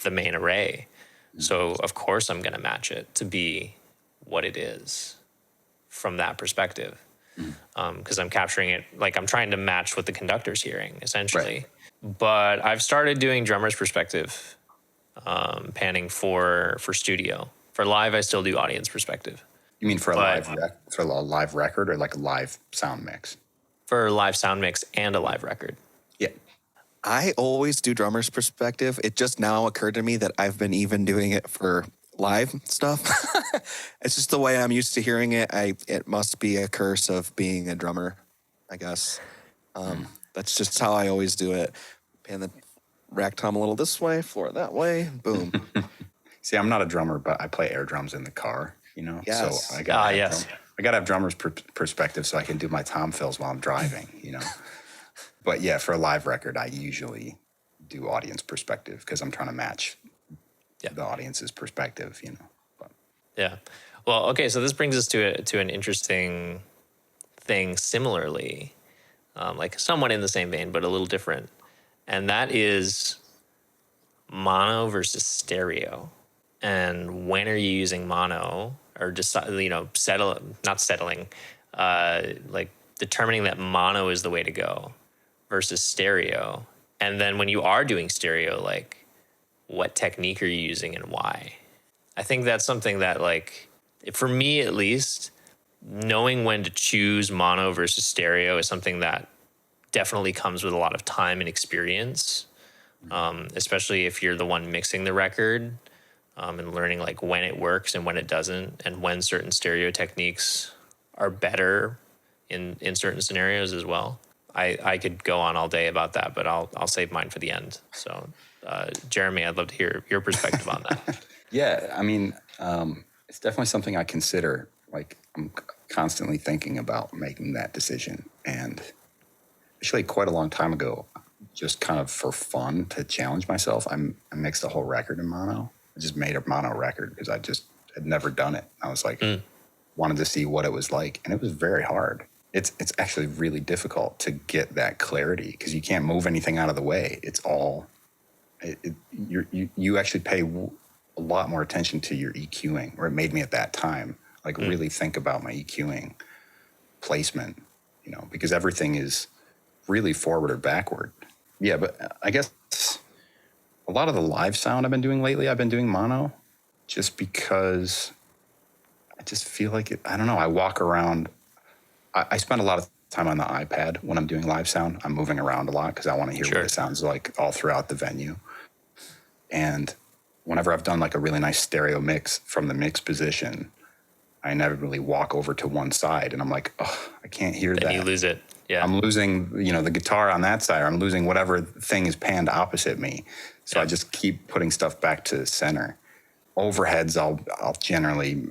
S1: the main array. So of course I'm going to match it to be what it is from that perspective. Because I'm capturing it, like I'm trying to match what the conductor's hearing, essentially. Right. But I've started doing drummer's perspective panning for studio. For live, I still do audience perspective.
S2: You mean for a live record or like a live sound mix?
S1: For a live sound mix and a live record.
S2: Yeah.
S3: I always do drummer's perspective. It just now occurred to me that I've been even doing it for live stuff. It's just the way I'm used to hearing it. It must be a curse of being a drummer, I guess. That's just how I always do it. Pan the rack tom a little this way, floor that way, boom.
S2: See, I'm not a drummer, but I play air drums in the car, you know?
S3: Yes.
S2: So I gotta have drummer's perspective so I can do my tom fills while I'm driving, you know? But yeah, for a live record, I usually do audience perspective because I'm trying to match the audience's perspective, you know?
S1: Yeah. Well, okay, so this brings us to an interesting thing similarly, like somewhat in the same vein, but a little different. And that is mono versus stereo. And when are you using mono or just, like determining that mono is the way to go versus stereo. And then when you are doing stereo, like what technique are you using and why? I think that's something that, like, for me at least, knowing when to choose mono versus stereo is something that definitely comes with a lot of time and experience, especially if you're the one mixing the record, and learning like when it works and when it doesn't, and when certain stereo techniques are better in certain scenarios as well. I could go on all day about that, but I'll save mine for the end. So, Jeremy, I'd love to hear your perspective on that.
S2: Yeah, I mean, It's definitely something I consider. Like, I'm constantly thinking about making that decision. And actually, quite a long time ago, just kind of for fun to challenge myself, I mixed a whole record in mono. I just made a mono record because I just had never done it. I was like, wanted to see what it was like, and it was very hard. It's actually really difficult to get that clarity because you can't move anything out of the way. It's all you actually pay a lot more attention to your EQing, or it made me at that time like really think about my EQing placement, because everything is really forward or backward. Yeah, but I guess a lot of the live sound I've been doing lately, I've been doing mono just because I just feel like it. I don't know. I walk around. I spend a lot of time on the iPad when I'm doing live sound. I'm moving around a lot because I want to hear what it sounds like all throughout the venue. And whenever I've done like a really nice stereo mix from the mix position, I inevitably walk over to one side and I'm like, oh, I can't hear that.
S1: Then you lose it. Yeah.
S2: I'm losing, the guitar on that side, or I'm losing whatever thing is panned opposite me. So I just keep putting stuff back to the center. Overheads, I'll generally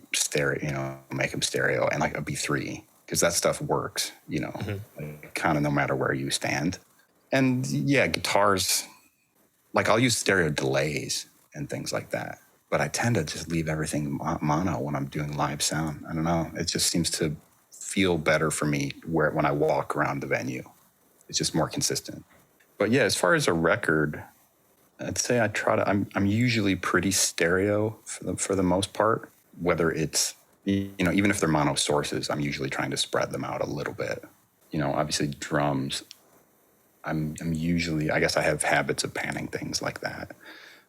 S2: make them stereo and like a B3 because that stuff works, like, kind of no matter where you stand. And yeah, guitars, like I'll use stereo delays and things like that. But I tend to just leave everything mono when I'm doing live sound. I don't know. It just seems to feel better for me when I walk around the venue. It's just more consistent. But yeah, as far as a record, I'd say I'm usually pretty stereo for the most part. Whether it's, even if they're mono sources, I'm usually trying to spread them out a little bit. Obviously drums, I'm usually, I guess I have habits of panning things like that.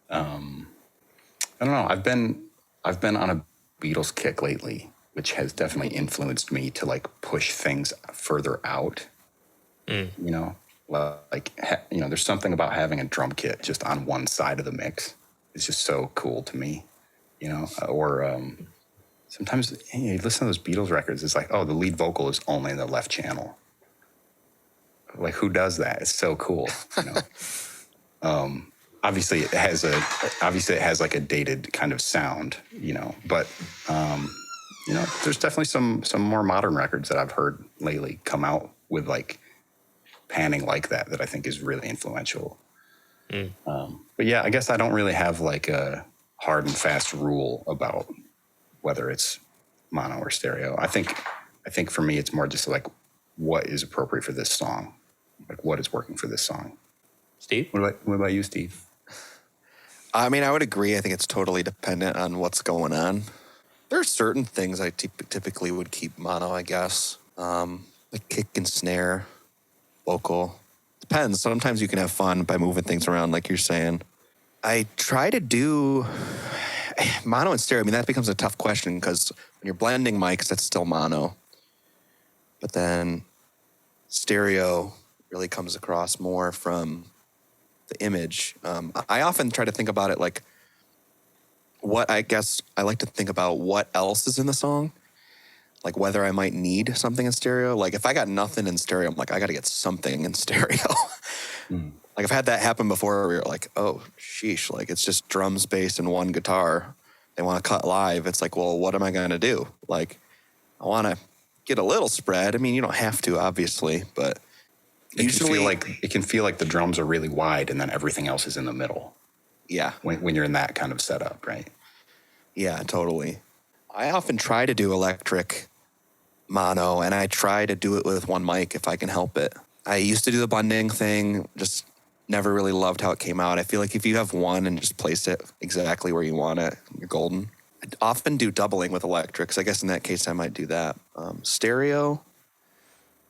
S2: I don't know. I've been on a Beatles kick lately, which has definitely influenced me to like push things further out. There's something about having a drum kit just on one side of the mix. It's just so cool to me, or sometimes you listen to those Beatles records. It's like, oh, the lead vocal is only in the left channel. Like, who does that? It's so cool. Obviously it has like a dated kind of sound, but there's definitely some more modern records that I've heard lately come out with like panning like that I think is really influential. But yeah, I guess I don't really have like a hard and fast rule about whether it's mono or stereo. I think for me it's more just like what is appropriate for this song, like what is working for this song.
S1: Steve?
S2: What about you, Steve?
S3: I mean, I would agree. I think it's totally dependent on what's going on. There are certain things I typically would keep mono, I guess. Like kick and snare, vocal. Depends. Sometimes you can have fun by moving things around, like you're saying. I try to do mono and stereo. I mean, that becomes a tough question because when you're blending mics, that's still mono. But then stereo really comes across more from the image. I often try to think about it like I like to think about what else is in the song, like whether I might need something in stereo. Like if I got nothing in stereo, I'm like, I got to get something in stereo. Like I've had that happen before where you're like, oh, sheesh, like it's just drums, bass, and one guitar. They want to cut live. It's like, well, what am I going to do? Like I want to get a little spread. I mean, you don't have to, obviously, but usually
S2: it can feel like the drums are really wide and then everything else is in the middle.
S3: Yeah.
S2: When you're in that kind of setup, right?
S3: Yeah, totally. I often try to do electric mono, and I try to do it with one mic if I can help it. I used to do the blending thing, just never really loved how it came out. I feel like if you have one and just place it exactly where you want it, you're golden. I often do doubling with electrics. I guess in that case I might do that. Stereo,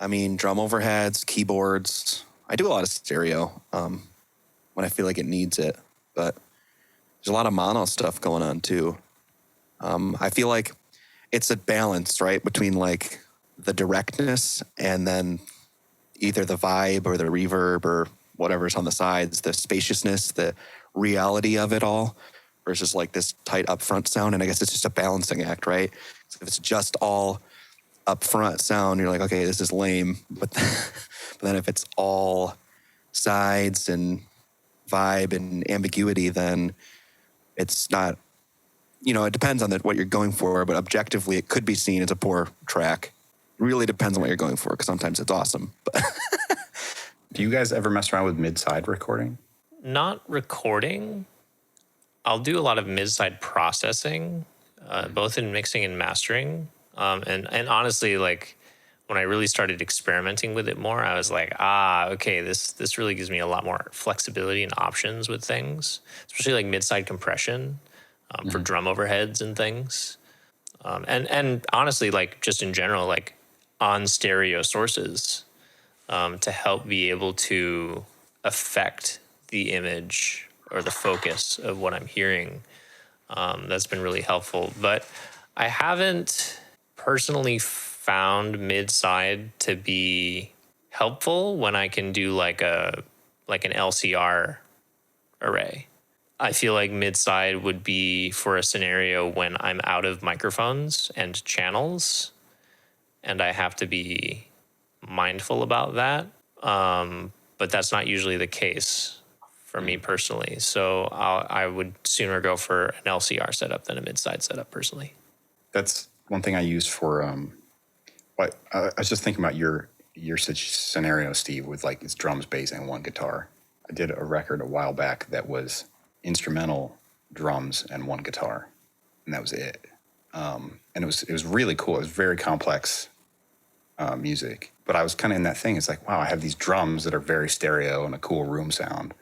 S3: I mean, drum overheads, keyboards. I do a lot of stereo when I feel like it needs it, but there's a lot of mono stuff going on too. I feel like it's a balance, right, between like the directness and then either the vibe or the reverb or whatever's on the sides, the spaciousness, the reality of it all versus like this tight upfront sound. And I guess it's just a balancing act, right? So if it's just all upfront sound, you're like, okay, this is lame. But then if it's all sides and vibe and ambiguity, then it's not it depends on what you're going for, but objectively it could be seen as a poor track. Really depends on what you're going for, because sometimes it's awesome. But
S2: Do you guys ever mess around with mid-side recording?
S1: Not recording. I'll do a lot of mid-side processing, both in mixing and mastering. And honestly, like when I really started experimenting with it more, I was like, okay, this really gives me a lot more flexibility and options with things, especially like mid-side compression for drum overheads and things. And honestly, like just in general, like on stereo sources to help be able to affect the image or the focus of what I'm hearing. That's been really helpful. But I haven't personally found mid-side to be helpful when I can do like an LCR array. I feel like mid-side would be for a scenario when I'm out of microphones and channels, and I have to be mindful about that. But that's not usually the case for me personally. So I would sooner go for an LCR setup than a mid-side setup personally.
S2: That's one thing I use for, I was just thinking about your scenario, Steve, with like it's drums, bass, and one guitar. I did a record a while back that was instrumental drums and one guitar, and that was it. And it was really cool. It was very complex music, but I was kind of in that thing. It's like, wow, I have these drums that are very stereo and a cool room sound,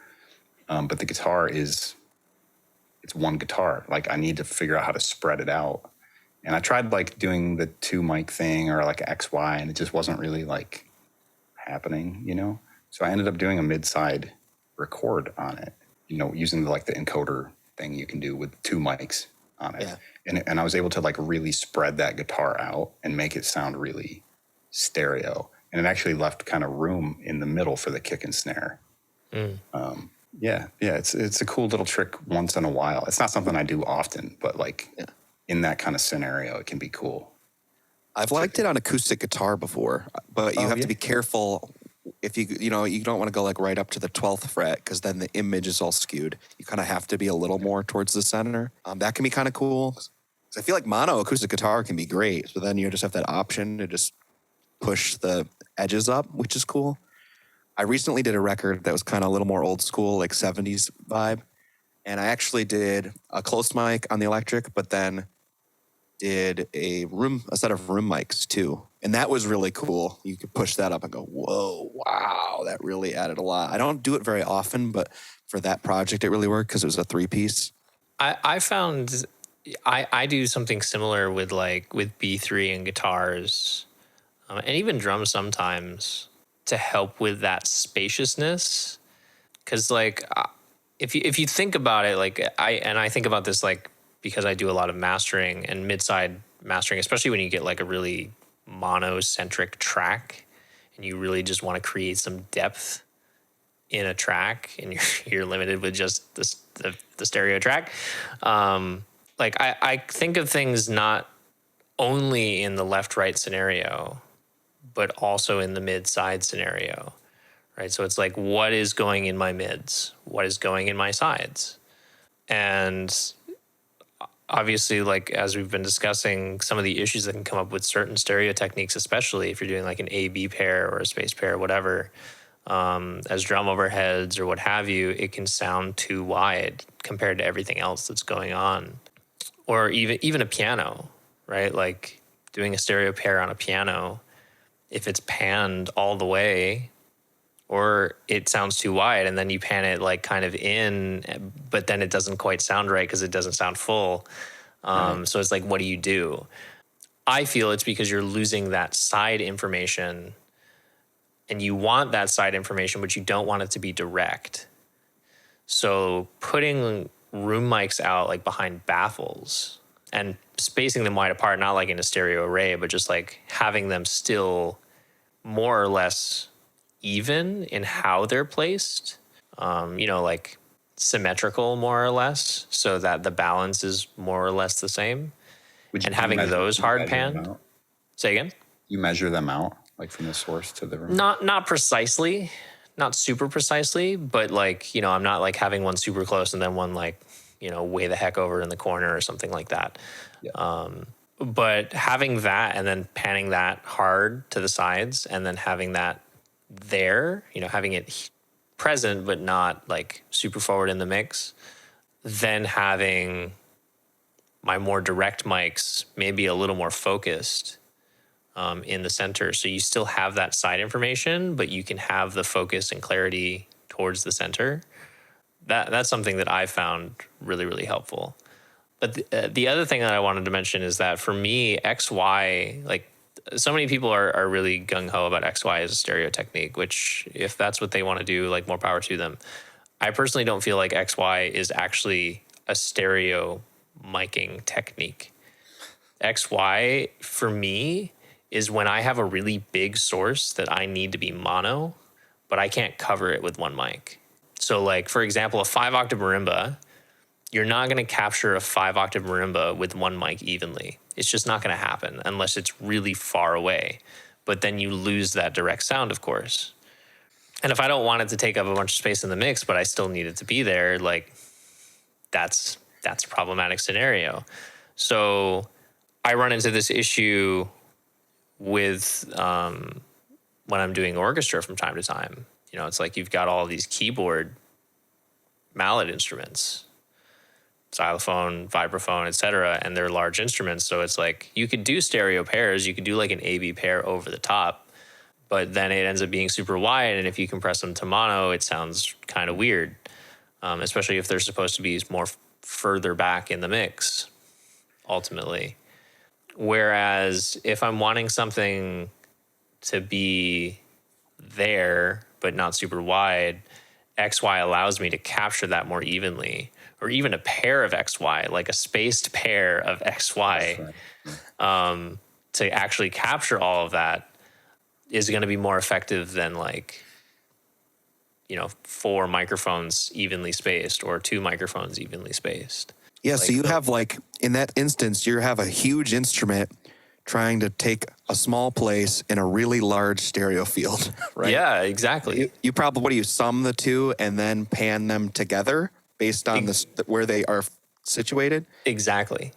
S2: but the guitar it's one guitar. Like I need to figure out how to spread it out. And I tried like doing the 2 mic thing or like XY, and it just wasn't really like happening, So I ended up doing a mid-side record on it, using the encoder thing you can do with 2 mics on it. Yeah. And I was able to like really spread that guitar out and make it sound really stereo. And it actually left kind of room in the middle for the kick and snare. It's a cool little trick once in a while. It's not something I do often, but in that kind of scenario, it can be cool.
S3: I've liked it on acoustic guitar before, but you have to be careful if you don't want to go like right up to the 12th fret, because then the image is all skewed. You kind of have to be a little more towards the center. That can be kind of cool. I feel like mono acoustic guitar can be great. So then you just have that option to just push the edges up, which is cool. I recently did a record that was kind of a little more old school, like 70s vibe. And I actually did a close mic on the electric, but then did a set of room mics too. And that was really cool. You could push that up and go, whoa, wow, that really added a lot. I don't do it very often, but for that project, it really worked because it was a 3-piece.
S1: I found I do something similar with B3 and guitars and even drums sometimes to help with that spaciousness. Because if you think about it, I think about this because I do a lot of mastering and mid-side mastering, especially when you get a really monocentric track and you really just want to create some depth in a track and you're limited with just the stereo track. I think of things not only in the left-right scenario, but also in the mid-side scenario, right? So it's what is going in my mids? What is going in my sides? And obviously, as we've been discussing, some of the issues that can come up with certain stereo techniques, especially if you're doing an A-B pair or a space pair or whatever, as drum overheads or what have you, it can sound too wide compared to everything else that's going on. Or even a piano, right? Doing a stereo pair on a piano, if it's panned all the way, or it sounds too wide and then you pan it kind of in, but then it doesn't quite sound right because it doesn't sound full. Right. So it's what do you do? I feel it's because you're losing that side information and you want that side information, but you don't want it to be direct. So putting room mics out behind baffles and spacing them wide apart, not in a stereo array, but just having them still more or less even in how they're placed, symmetrical more or less, so that the balance is more or less the same. And having those hard panned. Say again?
S2: You measure them out, from the source to the room?
S1: Not precisely, not super precisely, but I'm not having one super close and then one way the heck over in the corner or something like that.
S2: Yeah.
S1: But having that and then panning that hard to the sides and then having that there, having it present but not like super forward in the mix, then having my more direct mics maybe a little more focused in the center. So you still have that side information, but you can have the focus and clarity towards the center. That's something that I found really, really helpful. But the other thing that I wanted to mention is that for me, XY, like so many people are really gung-ho about XY as a stereo technique, which if that's what they want to do, like more power to them. I personally don't feel like XY is actually a stereo miking technique. XY for me is when I have a really big source that I need to be mono, but I can't cover it with one mic. So like, for example, a 5-octave marimba, you're not going to capture a 5-octave marimba with one mic evenly. It's just not going to happen unless it's really far away. But then you lose that direct sound, of course. And if I don't want it to take up a bunch of space in the mix, but I still need it to be there, like that's a problematic scenario. So I run into this issue with when I'm doing orchestra from time to time. It's like you've got all these keyboard mallet instruments, xylophone, vibraphone, etc., and they're large instruments. So it's like you could do stereo pairs, you could do like an A-B pair over the top, but then it ends up being super wide, and if you compress them to mono, it sounds kind of weird, especially if they're supposed to be more further back in the mix, ultimately. Whereas if I'm wanting something to be there, but not super wide, XY allows me to capture that more evenly, or even a pair of XY, like a spaced pair of XY, to actually capture all of that is going to be more effective than like, 4 microphones evenly spaced or 2 microphones evenly spaced.
S3: Yeah, so you have like, in that instance, you have a huge instrument trying to take a small place in a really large stereo field, right?
S1: Yeah, exactly.
S3: You probably, what do you sum the two and then pan them together based on where they are situated?
S1: Exactly.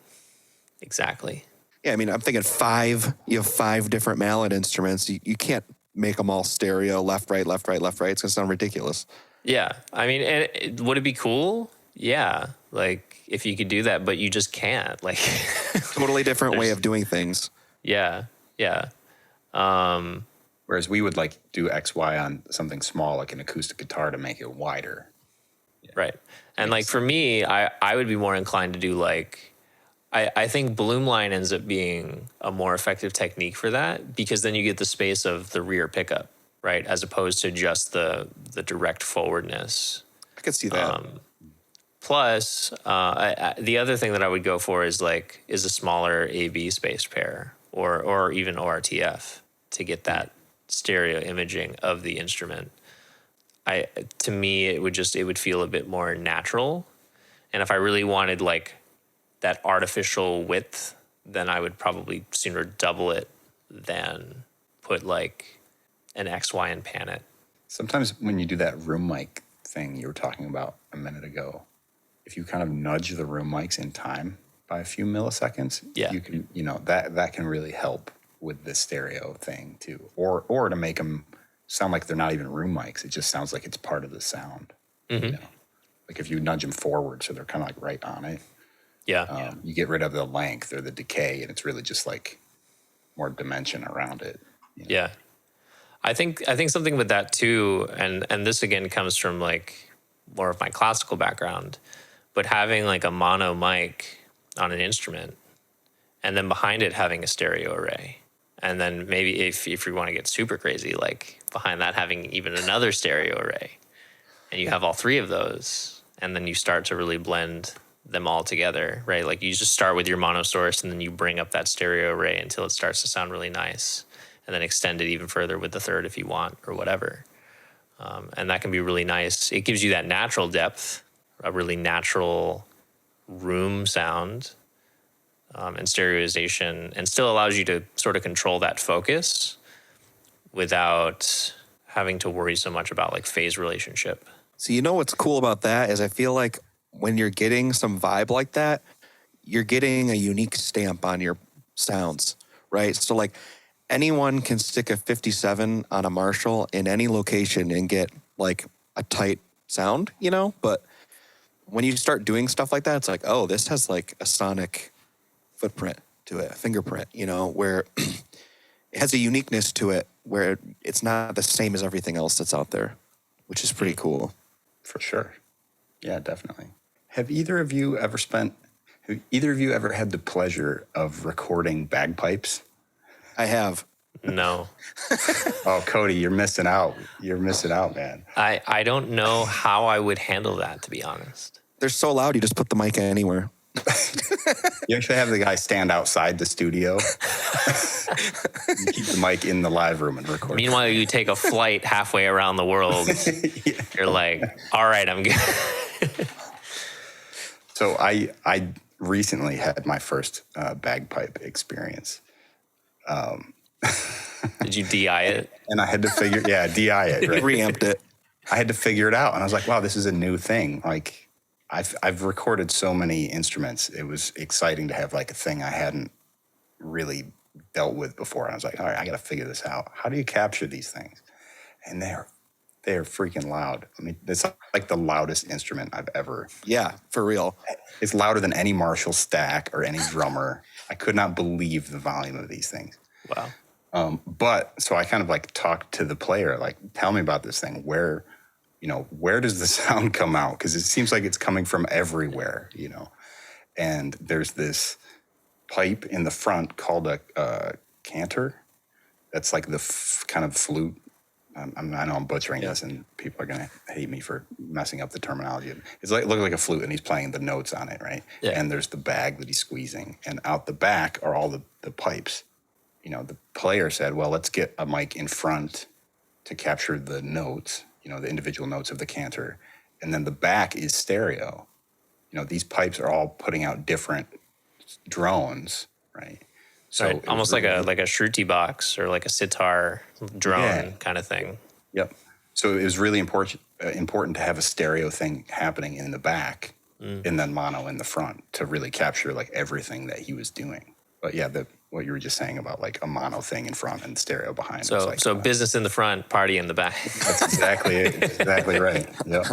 S3: Yeah, I mean, I'm thinking you have 5 different mallet instruments. You can't make them all stereo, left, right, left, right, left, right. It's going to sound ridiculous.
S1: Yeah. I mean, would it be cool? Yeah. Like if you could do that, but you just can't. Like
S3: totally different way of doing things.
S1: Yeah.
S2: Whereas we would like do XY on something small, like an acoustic guitar, to make it wider.
S1: Yeah. Right. And like for me, I would be more inclined to do like, I think bloom line ends up being a more effective technique for that, because then you get the space of the rear pickup, right? As opposed to just the direct forwardness.
S3: I could see that.
S1: Plus, the other thing that I would go for is a smaller A/B spaced pair, or even ORTF, to get that stereo imaging of the instrument. To me, it would feel a bit more natural, and if I really wanted like that artificial width, then I would probably sooner double it than put like an XY and pan it.
S2: Sometimes when you do that room mic thing you were talking about a minute ago, if you kind of nudge the room mics in time by a few milliseconds, you can, that can really help with the stereo thing too. Or to make them sound like they're not even room mics. It just sounds like it's part of the sound.
S1: Mm-hmm.
S2: Like if you nudge them forward so they're kind of like right on it.
S1: Yeah.
S2: You get rid of the length or the decay, and it's really just like more dimension around it.
S1: Yeah. I think something with that too, and this again comes from like more of my classical background, but having like a mono mic on an instrument, and then behind it having a stereo array, and then maybe if you want to get super crazy, like behind that having even another stereo array, and you have all 3 of those, and then you start to really blend them all together, right? Like you just start with your mono source, and then you bring up that stereo array until it starts to sound really nice, and then extend it even further with the 3rd if you want, or whatever. And that can be really nice. It gives you that natural depth, a really natural room sound, and stereoization, and still allows you to sort of control that focus without having to worry so much about like phase relationship.
S3: So what's cool about that is I feel like when you're getting some vibe like that, you're getting a unique stamp on your sounds, right? So like anyone can stick a 57 on a Marshall in any location and get like a tight sound, you know? But when you start doing stuff like that, it's like, oh, this has like a sonic footprint to it, a fingerprint, you know, where it has a uniqueness to it where it's not the same as everything else that's out there, which is pretty cool.
S2: For sure. Yeah, definitely. Have either of you ever had the pleasure of recording bagpipes?
S3: I have.
S1: No.
S2: Oh, Cody, you're missing out. You're missing out, man.
S1: I don't know how I would handle that, to be honest.
S3: They're so loud, you just put the mic anywhere.
S2: You actually have the guy stand outside the studio. You keep the mic in the live room and record.
S1: Meanwhile, you take a flight halfway around the world.
S2: Yeah.
S1: You're like, all right, I'm good.
S2: So I recently had my first bagpipe experience.
S1: Did you DI it?
S2: And I had to DI it. Right?
S3: Reamped it.
S2: I had to figure it out. And I was like, wow, this is a new thing. Like, I've recorded so many instruments. It was exciting to have like a thing I hadn't really dealt with before. And I was like, all right, I got to figure this out. How do you capture these things? And they're freaking loud. I mean, it's like the loudest instrument I've ever.
S3: Yeah, for real.
S2: It's louder than any Marshall stack or any drummer. I could not believe the volume of these things.
S1: Wow.
S2: But so I kind of like talked to the player, like, tell me about this thing. Where does the sound come out? Because it seems like it's coming from everywhere, you know. And there's this pipe in the front called a cantor. That's like the kind of flute. I know I'm butchering this, and people are gonna hate me for messing up the terminology. It's like look like a flute, and he's playing the notes on it, right?
S1: Yeah.
S2: And there's the bag that he's squeezing, and out the back are all the pipes. You know, the player said, "Well, let's get a mic in front to capture the notes. You know, the individual notes of the cantor, and then the back is stereo. You know, these pipes are all putting out different drones, right? So
S1: right. Almost like a shruti box or like a sitar drone kind of thing.
S2: Yep. So it was really important to have a stereo thing happening in the back and then mono in the front to really capture like everything that he was doing. But yeah, what you were just saying about like a mono thing in front and stereo behind.
S1: So
S2: like,
S1: so business in the front, party in the back.
S2: That's exactly it. Exactly right. Yep.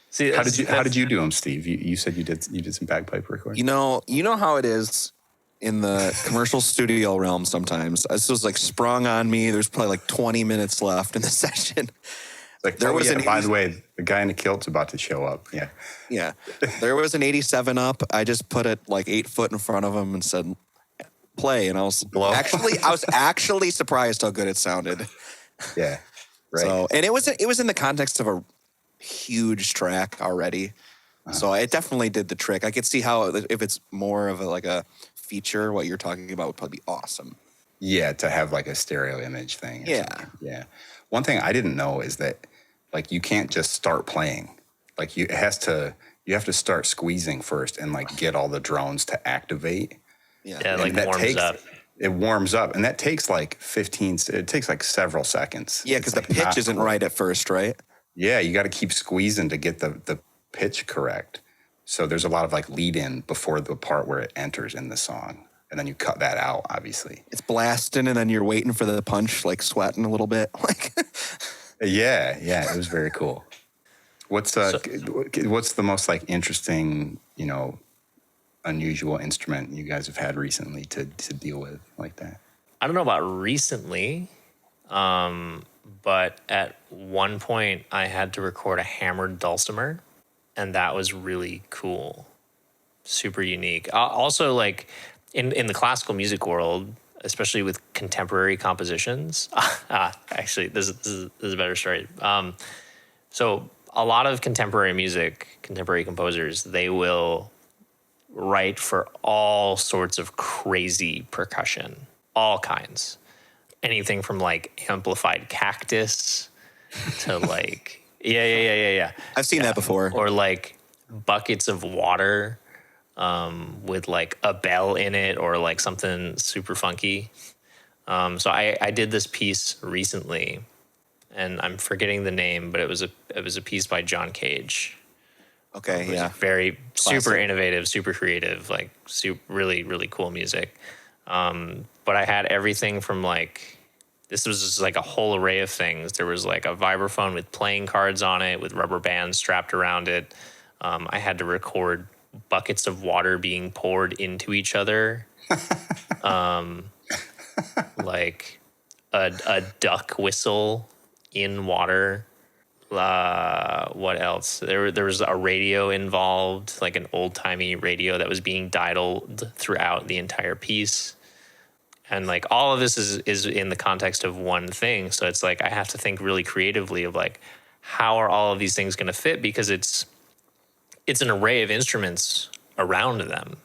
S1: See,
S2: how did you do them, Steve? You said you did some bagpipe recording.
S3: You know how it is in the commercial studio realm sometimes. This was like sprung on me. There's probably like 20 minutes left in the session.
S2: Like, by the way, the guy in the kilt's about to show up. Yeah.
S3: Yeah. There was an 87 up. I just put it like 8 foot in front of him and said, play. And I was actually surprised how good it sounded.
S2: Yeah. Right.
S3: So, and it was in the context of a huge track already. So it definitely did the trick. I could see how if it's more of a feature, what you're talking about would probably be awesome.
S2: Yeah, to have like a stereo image thing.
S3: Yeah.
S2: Yeah. One thing I didn't know is that like you can't just start playing. Like you have to start squeezing first and like get all the drones to activate.
S1: Yeah, like warms up.
S2: It warms up, and that takes like it takes like several seconds.
S3: Yeah, because the pitch isn't right at first, right?
S2: Yeah, you got to keep squeezing to get the pitch correct. So there's a lot of like lead in before the part where it enters in the song. And then you cut that out, obviously.
S3: It's blasting, and then you're waiting for the punch, like sweating a little bit. Like,
S2: yeah, it was very cool. What's the most like interesting, unusual instrument you guys have had recently to deal with like that?
S1: I don't know about recently, but at one point I had to record a hammered dulcimer, and that was really cool, super unique. Also, like in the classical music world, especially with contemporary compositions. Actually, this is a better story. So a lot of contemporary composers, they will write for all sorts of crazy percussion, all kinds. Anything from like amplified cactus to like, yeah.
S3: I've seen that before.
S1: Or like buckets of water with like a bell in it or like something super funky. So I did this piece recently, and I'm forgetting the name, but it was a piece by John Cage.
S3: Okay,
S1: which
S3: yeah.
S1: is very super
S3: Classic.
S1: innovative, super creative, like really, really cool music. But I had everything from like, this was just like a whole array of things. There was like a vibraphone with playing cards on it with rubber bands strapped around it. I had to record buckets of water being poured into each other. Like a duck whistle in water. What else? There was a radio involved, like an old timey radio that was being dialed throughout the entire piece. And like all of this is in the context of one thing. So it's like I have to think really creatively of like how are all of these things going to fit, because it's an array of instruments around them.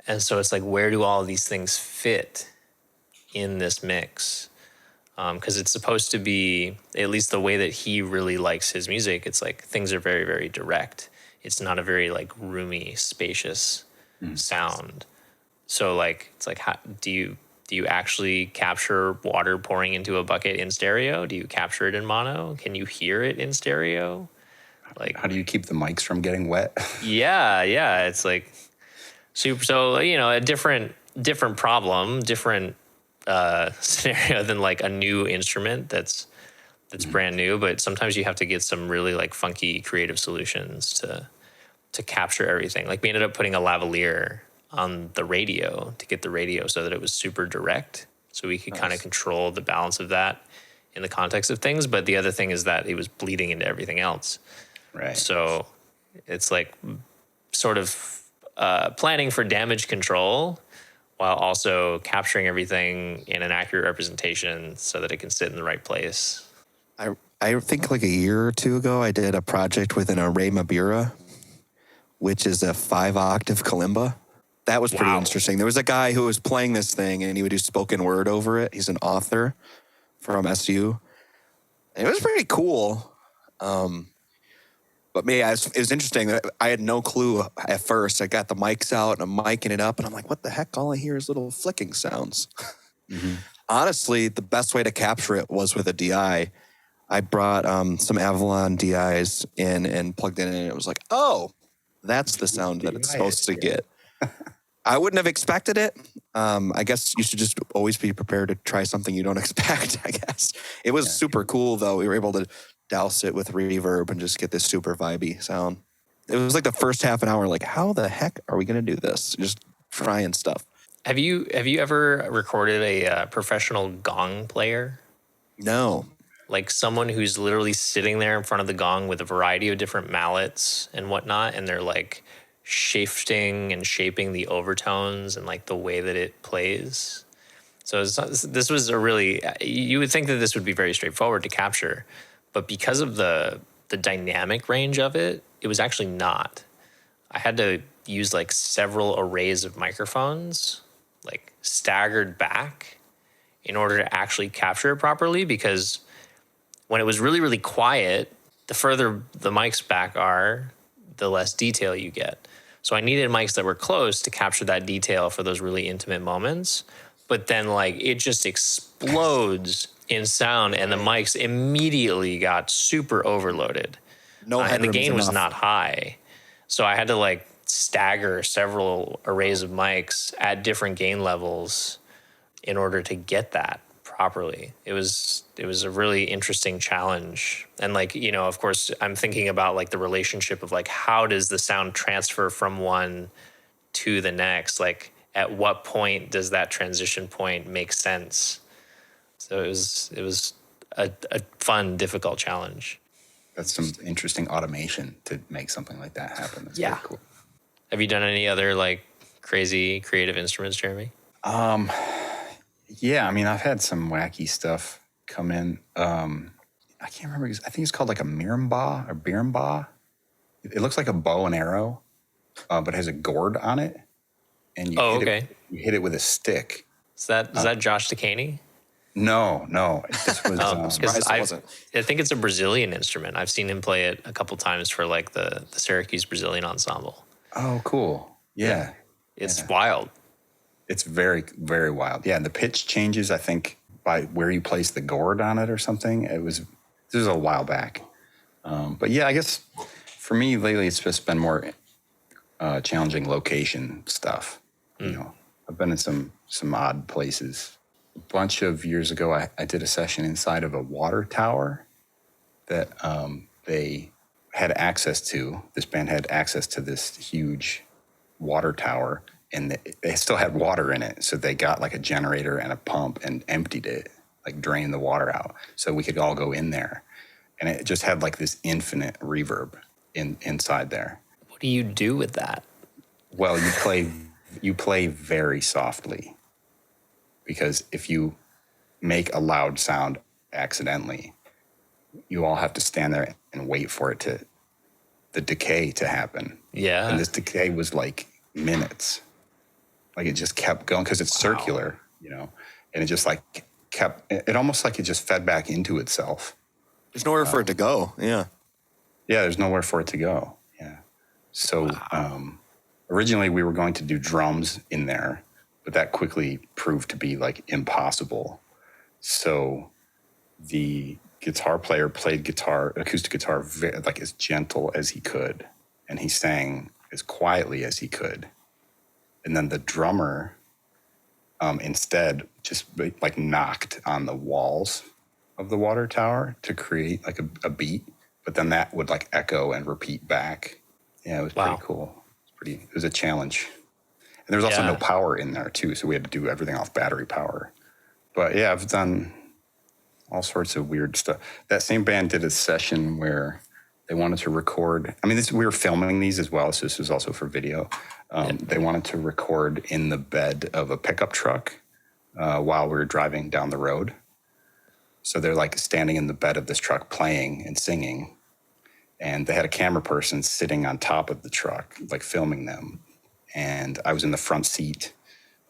S1: And so it's like, where do all of these things fit in this mix? Because it's supposed to be, at least the way that he really likes his music, it's like things are very, very direct. It's not a very like roomy, spacious sound. So like, it's like, how do you actually capture water pouring into a bucket in stereo? Do you capture it in mono? Can you hear it in stereo? Like,
S2: How do you keep the mics from getting wet?
S1: yeah, it's like super. So you know, a different problem, different scenario than like a new instrument that's brand new. But sometimes you have to get some really like funky creative solutions to capture everything. Like we ended up putting a lavalier on the radio to get the radio so that it was super direct, so we could kind of control the balance of that in the context of things. But the other thing is that it was bleeding into everything else.
S2: Right.
S1: So it's like sort of planning for damage control while also capturing everything in an accurate representation so that it can sit in the right place.
S3: I think like a year or two ago, I did a project with an array mabira, which is a 5-octave kalimba. That was pretty
S1: Wow.
S3: interesting. There was a guy who was playing this thing, and he would do spoken word over it. He's an author from SU. And it was pretty cool. But me, it was interesting. I had no clue at first. I got the mics out and I'm micing it up, and I'm like, what the heck? All I hear is little flicking sounds. Honestly, the best way to capture it was with a DI. I brought some Avalon DIs in and plugged it in, and it was like, oh, that's the sound that it's supposed to get. I wouldn't have expected it. I guess you should just always be prepared to try something you don't expect, I guess. It was super cool, though. We were able to douse it with reverb and just get this super vibey sound. It was like the first half an hour, like, how the heck are we going to do this? Just trying stuff.
S1: Have you ever recorded a professional gong player?
S3: No.
S1: Like someone who's literally sitting there in front of the gong with a variety of different mallets and whatnot, and they're like shifting and shaping the overtones and like the way that it plays. So this was a really, you would think that this would be very straightforward to capture, but because of the dynamic range of it, it was actually not. I had to use like several arrays of microphones, like staggered back, in order to actually capture it properly, because when it was really, really quiet, the further the mics back are, the less detail you get. So I needed mics that were close to capture that detail for those really intimate moments. But then like it just explodes in sound, and the mics immediately got super overloaded.
S3: No
S1: And the
S3: headroom's
S1: gain was
S3: enough.
S1: not high. So I had to like stagger several arrays of mics at different gain levels in order to get that properly. It was a really interesting challenge. And like, you know, of course, I'm thinking about like the relationship of like, how does the sound transfer from one to the next? Like, at what point does that transition point make sense? So it was a fun, difficult challenge.
S2: That's some interesting automation to make something like that happen. That's pretty cool.
S1: Have you done any other like crazy creative instruments, Jeremy?
S2: Yeah, I mean, I've had some wacky stuff come in. I can't remember. I think it's called like a marimba or birimbau. It looks like a bow and arrow, but has a gourd on it. And you you hit it with a stick.
S1: Is that Josh DeCaney?
S2: No. This was
S3: Surprised it wasn't.
S1: I think it's a Brazilian instrument. I've seen him play it a couple times for like the Syracuse Brazilian Ensemble.
S2: oh, cool. Yeah.
S1: It's wild.
S2: It's very, very wild. Yeah, and the pitch changes, I think, by where you place the gourd on it or something. This was a while back. But yeah, I guess For me, lately, it's just been more challenging location stuff. You know, I've been in some odd places. A bunch of years ago, I did a session inside of a water tower that they had access to. This band had access to this huge water tower, and they still had water in it. So they got like a generator and a pump and emptied it, like drained the water out, so we could all go in there. And it just had like this infinite reverb inside there.
S1: What do you do with that?
S2: Well, you play very softly, because if you make a loud sound accidentally, you all have to stand there and wait for the decay to happen.
S1: Yeah.
S2: And this decay was like minutes. Like it just kept going because it's circular, you know, and it just like it almost like it just fed back into itself.
S3: There's nowhere for it to go. Yeah.
S2: Yeah, there's nowhere for it to go. Yeah. So originally we were going to do drums in there, but that quickly proved to be like impossible. So the guitar player played acoustic guitar, like as gentle as he could, and he sang as quietly as he could. And then the drummer instead just like knocked on the walls of the water tower to create like a beat, but then that would like echo and repeat back. Yeah, it was pretty cool. It was a challenge. And there was also no power in there too, so we had to do everything off battery power. But yeah, I've done all sorts of weird stuff. That same band did a session where they wanted to record. I mean, we were filming these as well, so this was also for video. They wanted to record in the bed of a pickup truck while we were driving down the road. So they're like standing in the bed of this truck playing and singing. And they had a camera person sitting on top of the truck, like filming them. And I was in the front seat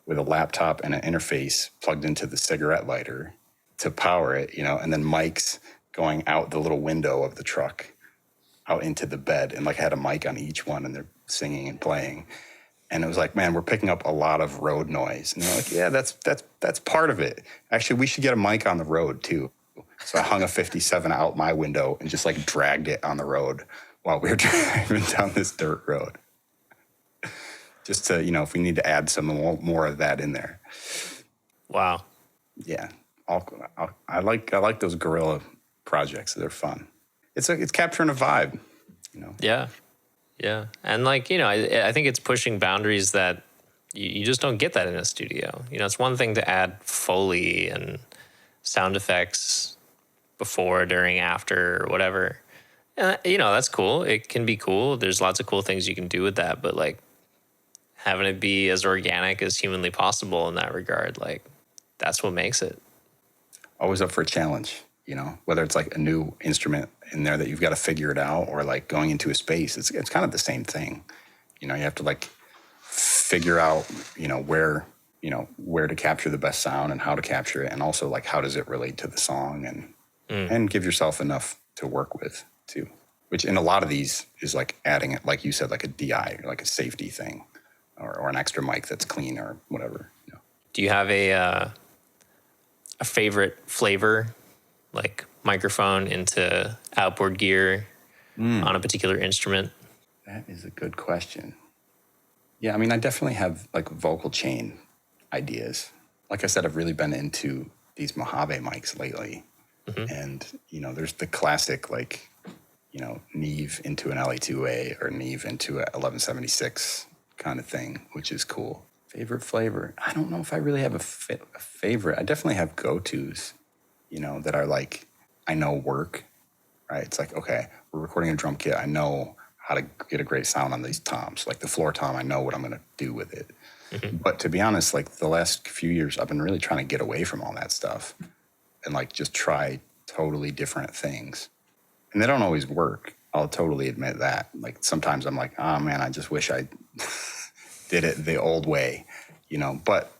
S2: with a laptop and an interface plugged into the cigarette lighter to power it, you know, and then mics going out the little window of the truck out into the bed, and like I had a mic on each one, and they're singing and playing. And it was like, man, we're picking up a lot of road noise. And they're like, yeah, that's part of it. Actually, we should get a mic on the road too. So I hung a 57 out my window and just like dragged it on the road while we were driving down this dirt road. Just to, you know, if we need to add some more of that in there.
S1: Wow.
S2: Yeah. I like those guerrilla projects. They're fun. It's capturing a vibe, you know?
S1: Yeah. Yeah. And like, you know, I think it's pushing boundaries that you just don't get that in a studio. You know, it's one thing to add Foley and sound effects before, during, after, or whatever. And, you know, that's cool. It can be cool. There's lots of cool things you can do with that, but like having it be as organic as humanly possible in that regard, like that's what makes it.
S2: Always up for a challenge, you know, whether it's like a new instrument in there that you've got to figure it out, or like going into a space. It's kind of the same thing. You know, you have to like figure out, you know, where to capture the best sound and how to capture it. And also like, how does it relate to the song, and give yourself enough to work with too, which in a lot of these is like adding it, like you said, like a DI or like a safety thing, or an extra mic that's clean or whatever. You know.
S1: Do you have a favorite flavor, like microphone into outboard gear on a particular instrument?
S2: That is a good question. Yeah, I mean, I definitely have like vocal chain ideas. Like I said, I've really been into these Mojave mics lately. Mm-hmm. And, you know, there's the classic, like, you know, Neve into an LA2A or Neve into a 1176 kind of thing, which is cool. Favorite flavor? I don't know if I really have a favorite. I definitely have go-tos, you know, that are like, I know work, right? It's like, okay, we're recording a drum kit. I know how to get a great sound on these toms. Like the floor tom, I know what I'm going to do with it. Mm-hmm. But to be honest, like the last few years, I've been really trying to get away from all that stuff and like just try totally different things. And they don't always work. I'll totally admit that. Like sometimes I'm like, oh man, I just wish I did it the old way, you know, but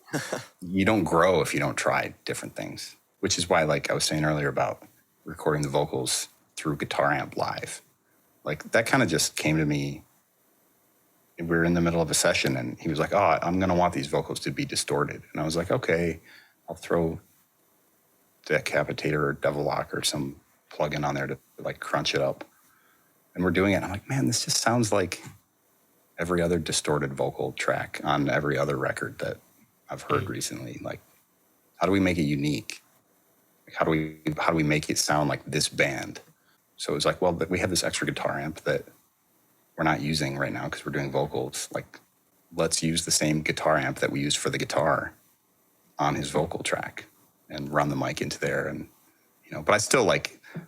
S2: you don't grow if you don't try different things, which is why, like I was saying earlier about recording the vocals through Guitar Amp Live. Like that kind of just came to me. We were in the middle of a session and he was like, oh, I'm going to want these vocals to be distorted. And I was like, okay, I'll throw Decapitator or Devil Lock or some plugin on there to like crunch it up. and we're doing it. And I'm like, man, this just sounds like every other distorted vocal track on every other record that I've heard recently. Like, how do we make it unique? Like, how do we make it sound like this band? So it was like, well, we have this extra guitar amp that we're not using right now because we're doing vocals. Like, let's use the same guitar amp that we used for the guitar on his vocal track and run the mic into there. And, but I still I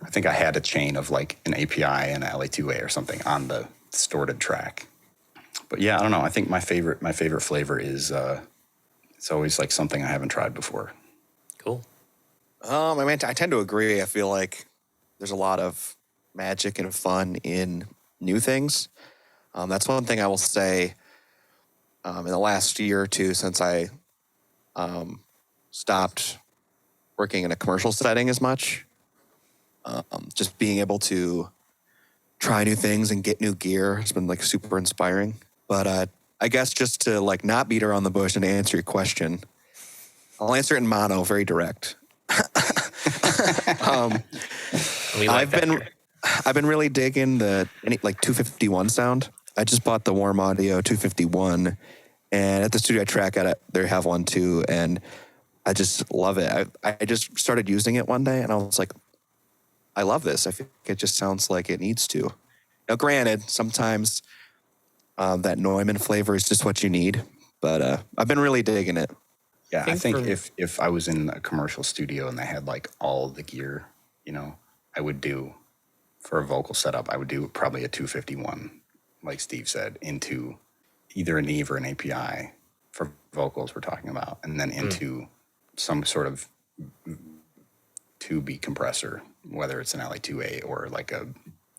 S2: think I had a chain of like an API and an LA2A or something on the distorted track. But yeah, I don't know. I think my favorite flavor is, it's always like something I haven't tried before.
S1: Cool.
S3: I mean, I tend to agree. I feel like there's a lot of magic and fun in new things. That's one thing I will say in the last year or two since I stopped working in a commercial setting as much. Just being able to try new things and get new gear has been like super inspiring. But I guess just to like not beat around the bush and to answer your question, I'll answer it in mono, very direct. I've been really digging the 251 sound. I just bought the Warm Audio 251, and at the studio I track at it, they have one too, and I just love it. I just started using it one day, and I was like, I love this. I feel like it just sounds like it needs to. Now, granted, sometimes that Neumann flavor is just what you need, but I've been really digging it.
S2: Yeah, I think if I was in a commercial studio and they had like all the gear, I would do, for a vocal setup, I would do probably a 251, like Steve said, into either a Neve or an API for vocals we're talking about, and then into some sort of 2B compressor, whether it's an LA2A or like a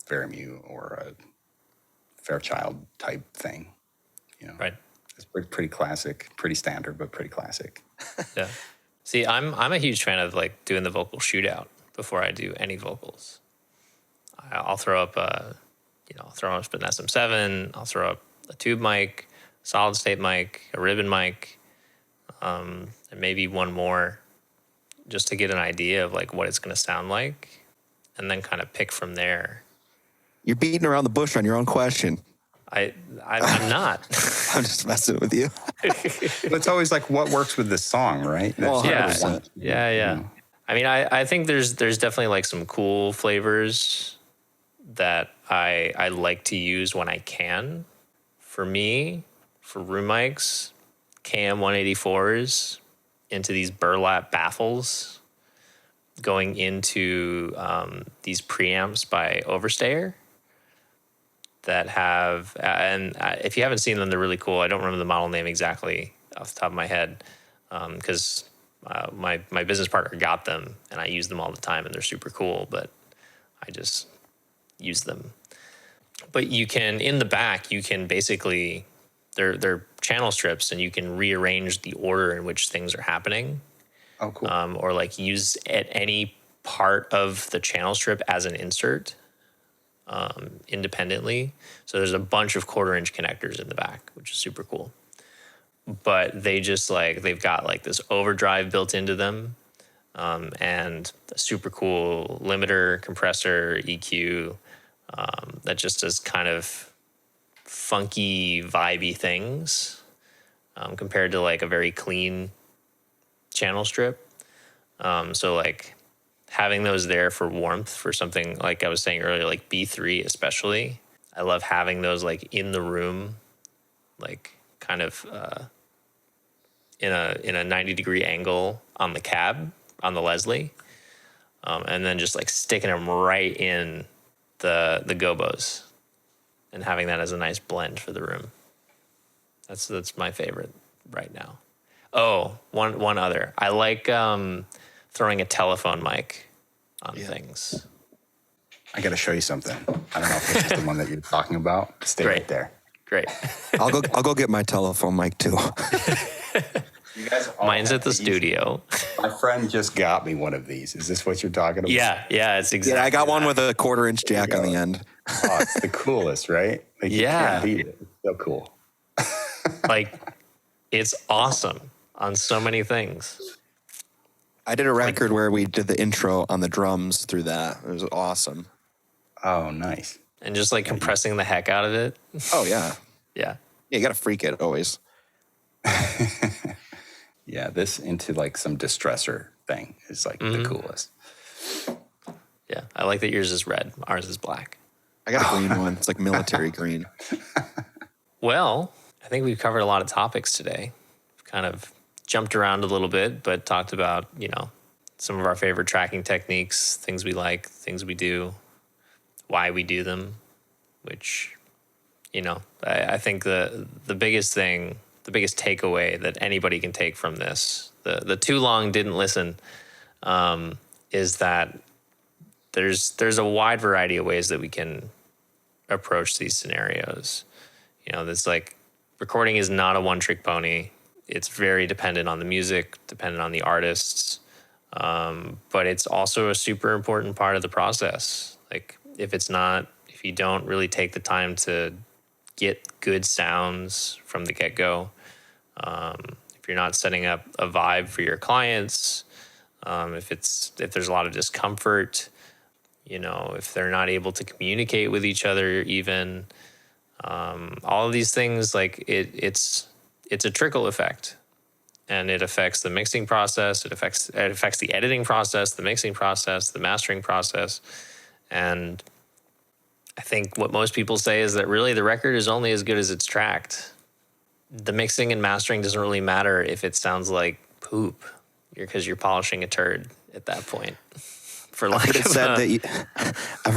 S2: Verimu or a Fairchild type thing,
S1: Right.
S2: It's pretty classic, pretty standard, but pretty classic.
S1: Yeah. See, I'm a huge fan of like doing the vocal shootout before I do any vocals. I'll throw up an SM7. I'll throw up a tube mic, solid state mic, a ribbon mic, and maybe one more, just to get an idea of like what it's going to sound like, and then kind of pick from there.
S3: You're beating around the bush on your own question.
S1: I'm not.
S3: I'm just messing with you.
S2: But it's always like what works with this song, right?
S3: Well,
S1: Yeah. I mean, I think there's definitely like some cool flavors that I like to use when I can. For me, for room mics, KM184s into these burlap baffles going into these preamps by Overstayer that have, and if you haven't seen them, they're really cool. I don't remember the model name exactly off the top of my head because my business partner got them and I use them all the time and they're super cool, but I just use them. But you can, in the back, you can basically, they're channel strips and you can rearrange the order in which things are happening.
S2: Oh, cool.
S1: Or like use at any part of the channel strip as an insert independently. So there's a bunch of 1/4-inch connectors in the back, which is super cool. But they just they've got like this overdrive built into them and a super cool limiter, compressor, EQ that just does kind of funky, vibey things compared to like a very clean channel strip. So like having those there for warmth for something like I was saying earlier, like B3 especially, I love having those like in the room, like kind of in a 90-degree angle on the cab, on the Leslie, and then just like sticking them right in the gobos and having that as a nice blend for the room. That's my favorite right now. Oh, one other. I like throwing a telephone mic on things.
S2: I got to show you something. I don't know if this is the one that you're talking about. Stay right there.
S1: Great.
S3: I'll go get my telephone mic too.
S2: You guys
S1: Mine's at the studio.
S2: My friend just got me one of these. Is this what you're talking about?
S1: Yeah, it's exactly.
S3: Yeah, I got one with a 1/4-inch jack on the end.
S2: Oh, it's the coolest, right? Like, you can't beat it. It's so cool.
S1: Like, it's awesome on so many things.
S3: I did a record where we did the intro on the drums through that. It was awesome.
S2: Oh, nice.
S1: and just like compressing the heck out of it.
S3: Oh yeah.
S1: Yeah.
S3: Yeah, you got to freak it always.
S2: Yeah, this into like some distressor thing is like the coolest.
S1: Yeah. I like that yours is red. Ours is black.
S3: I got a green one. It's like military green.
S1: Well, I think we've covered a lot of topics today. We've kind of jumped around a little bit, but talked about, some of our favorite tracking techniques, things we like, things we do, why we do them, which, I think the biggest thing, the biggest takeaway that anybody can take from this, the too long didn't listen, is that there's a wide variety of ways that we can approach these scenarios. That's like recording is not a one-trick pony. It's very dependent on the music, dependent on the artists, but it's also a super important part of the process. Like if you don't really take the time to get good sounds from the get-go, if you're not setting up a vibe for your clients, if there's a lot of discomfort, if they're not able to communicate with each other, even all of these things, like it's a trickle effect, and it affects the mixing process. It affects the editing process, the mixing process, the mastering process. And I think what most people say is that really the record is only as good as it's tracked. The mixing and mastering doesn't really matter if it sounds like poop, because you're polishing a turd at that point. For lack
S3: I've heard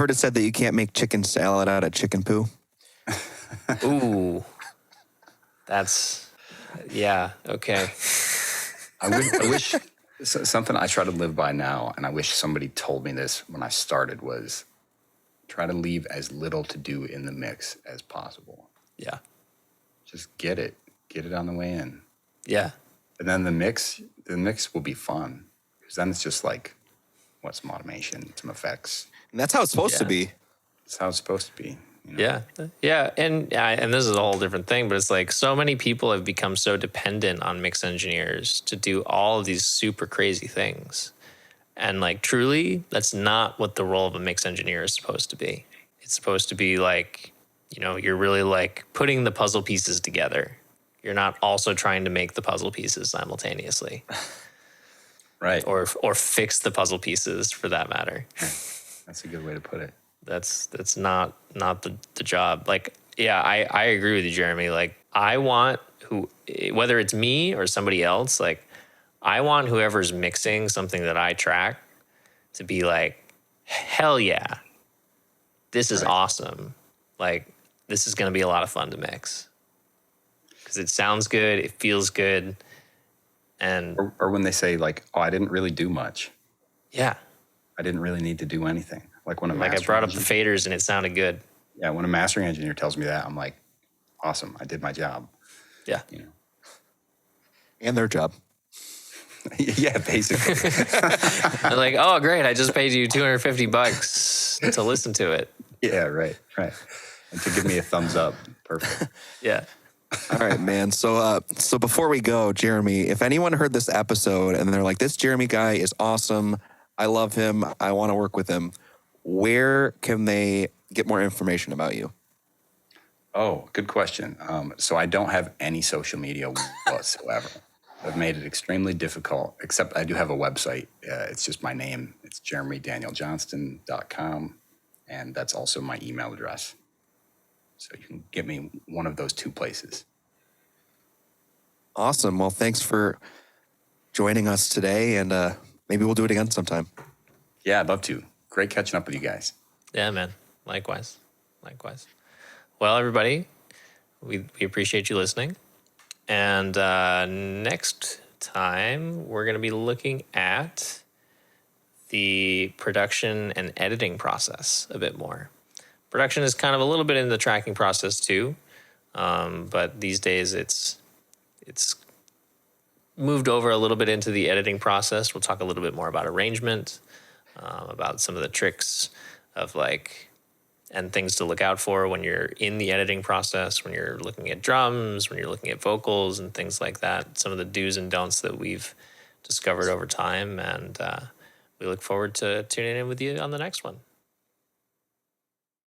S3: it said that you can't make chicken salad out of chicken poo.
S1: Ooh, yeah, okay.
S2: I wish something I try to live by now, and I wish somebody told me this when I started, was try to leave as little to do in the mix as possible.
S1: Yeah.
S2: Just get it on the way in.
S1: Yeah.
S2: And then the mix will be fun, because then it's just like, some automation, some effects.
S3: And that's how it's supposed to be.
S2: That's how it's supposed to be.
S1: Yeah. Yeah. And this is a whole different thing, but it's like so many people have become so dependent on mix engineers to do all of these super crazy things. And like, truly, that's not what the role of a mix engineer is supposed to be. It's supposed to be like, you're really like putting the puzzle pieces together. You're not also trying to make the puzzle pieces simultaneously.
S2: Right.
S1: Or fix the puzzle pieces, for that matter.
S2: That's a good way to put it.
S1: That's not the job. Like, yeah, I agree with you, Jeremy. Like, I want whether it's me or somebody else, like, I want whoever's mixing something that I track to be like, hell yeah, this is awesome. Like, this is going to be a lot of fun to mix. Because it sounds good, it feels good. And
S2: or when they say like, oh, I didn't really do much.
S1: Yeah.
S2: I didn't really need to do anything. Like when
S1: I brought up the faders and it sounded good.
S2: Yeah, when a mastering engineer tells me that, I'm like, awesome, I did my job.
S1: Yeah.
S3: And their job.
S2: Yeah, basically.
S1: They're like, oh, great, I just paid you $250 to listen to it.
S2: Yeah, right. And to give me a thumbs up. Perfect.
S1: Yeah.
S3: All right, man. So before we go, Jeremy, if anyone heard this episode and they're like, this Jeremy guy is awesome, I love him, I want to work with him, where can they get more information about you?
S2: Oh, good question. So I don't have any social media whatsoever. I've made it extremely difficult, except I do have a website. It's just my name. It's jeremydanieljohnston.com, and that's also my email address. So you can get me one of those two places.
S3: Awesome. Well, thanks for joining us today, and maybe we'll do it again sometime.
S2: Yeah, I'd love to. Great catching up with you guys.
S1: Yeah, man. Likewise. Well, everybody, we appreciate you listening. And next time, we're going to be looking at the production and editing process a bit more. Production is kind of a little bit in the tracking process too, but these days it's moved over a little bit into the editing process. We'll talk a little bit more about arrangement, about some of the tricks of and things to look out for when you're in the editing process, when you're looking at drums, when you're looking at vocals and things like that. Some of the do's and don'ts that we've discovered over time, and we look forward to tuning in with you on the next one.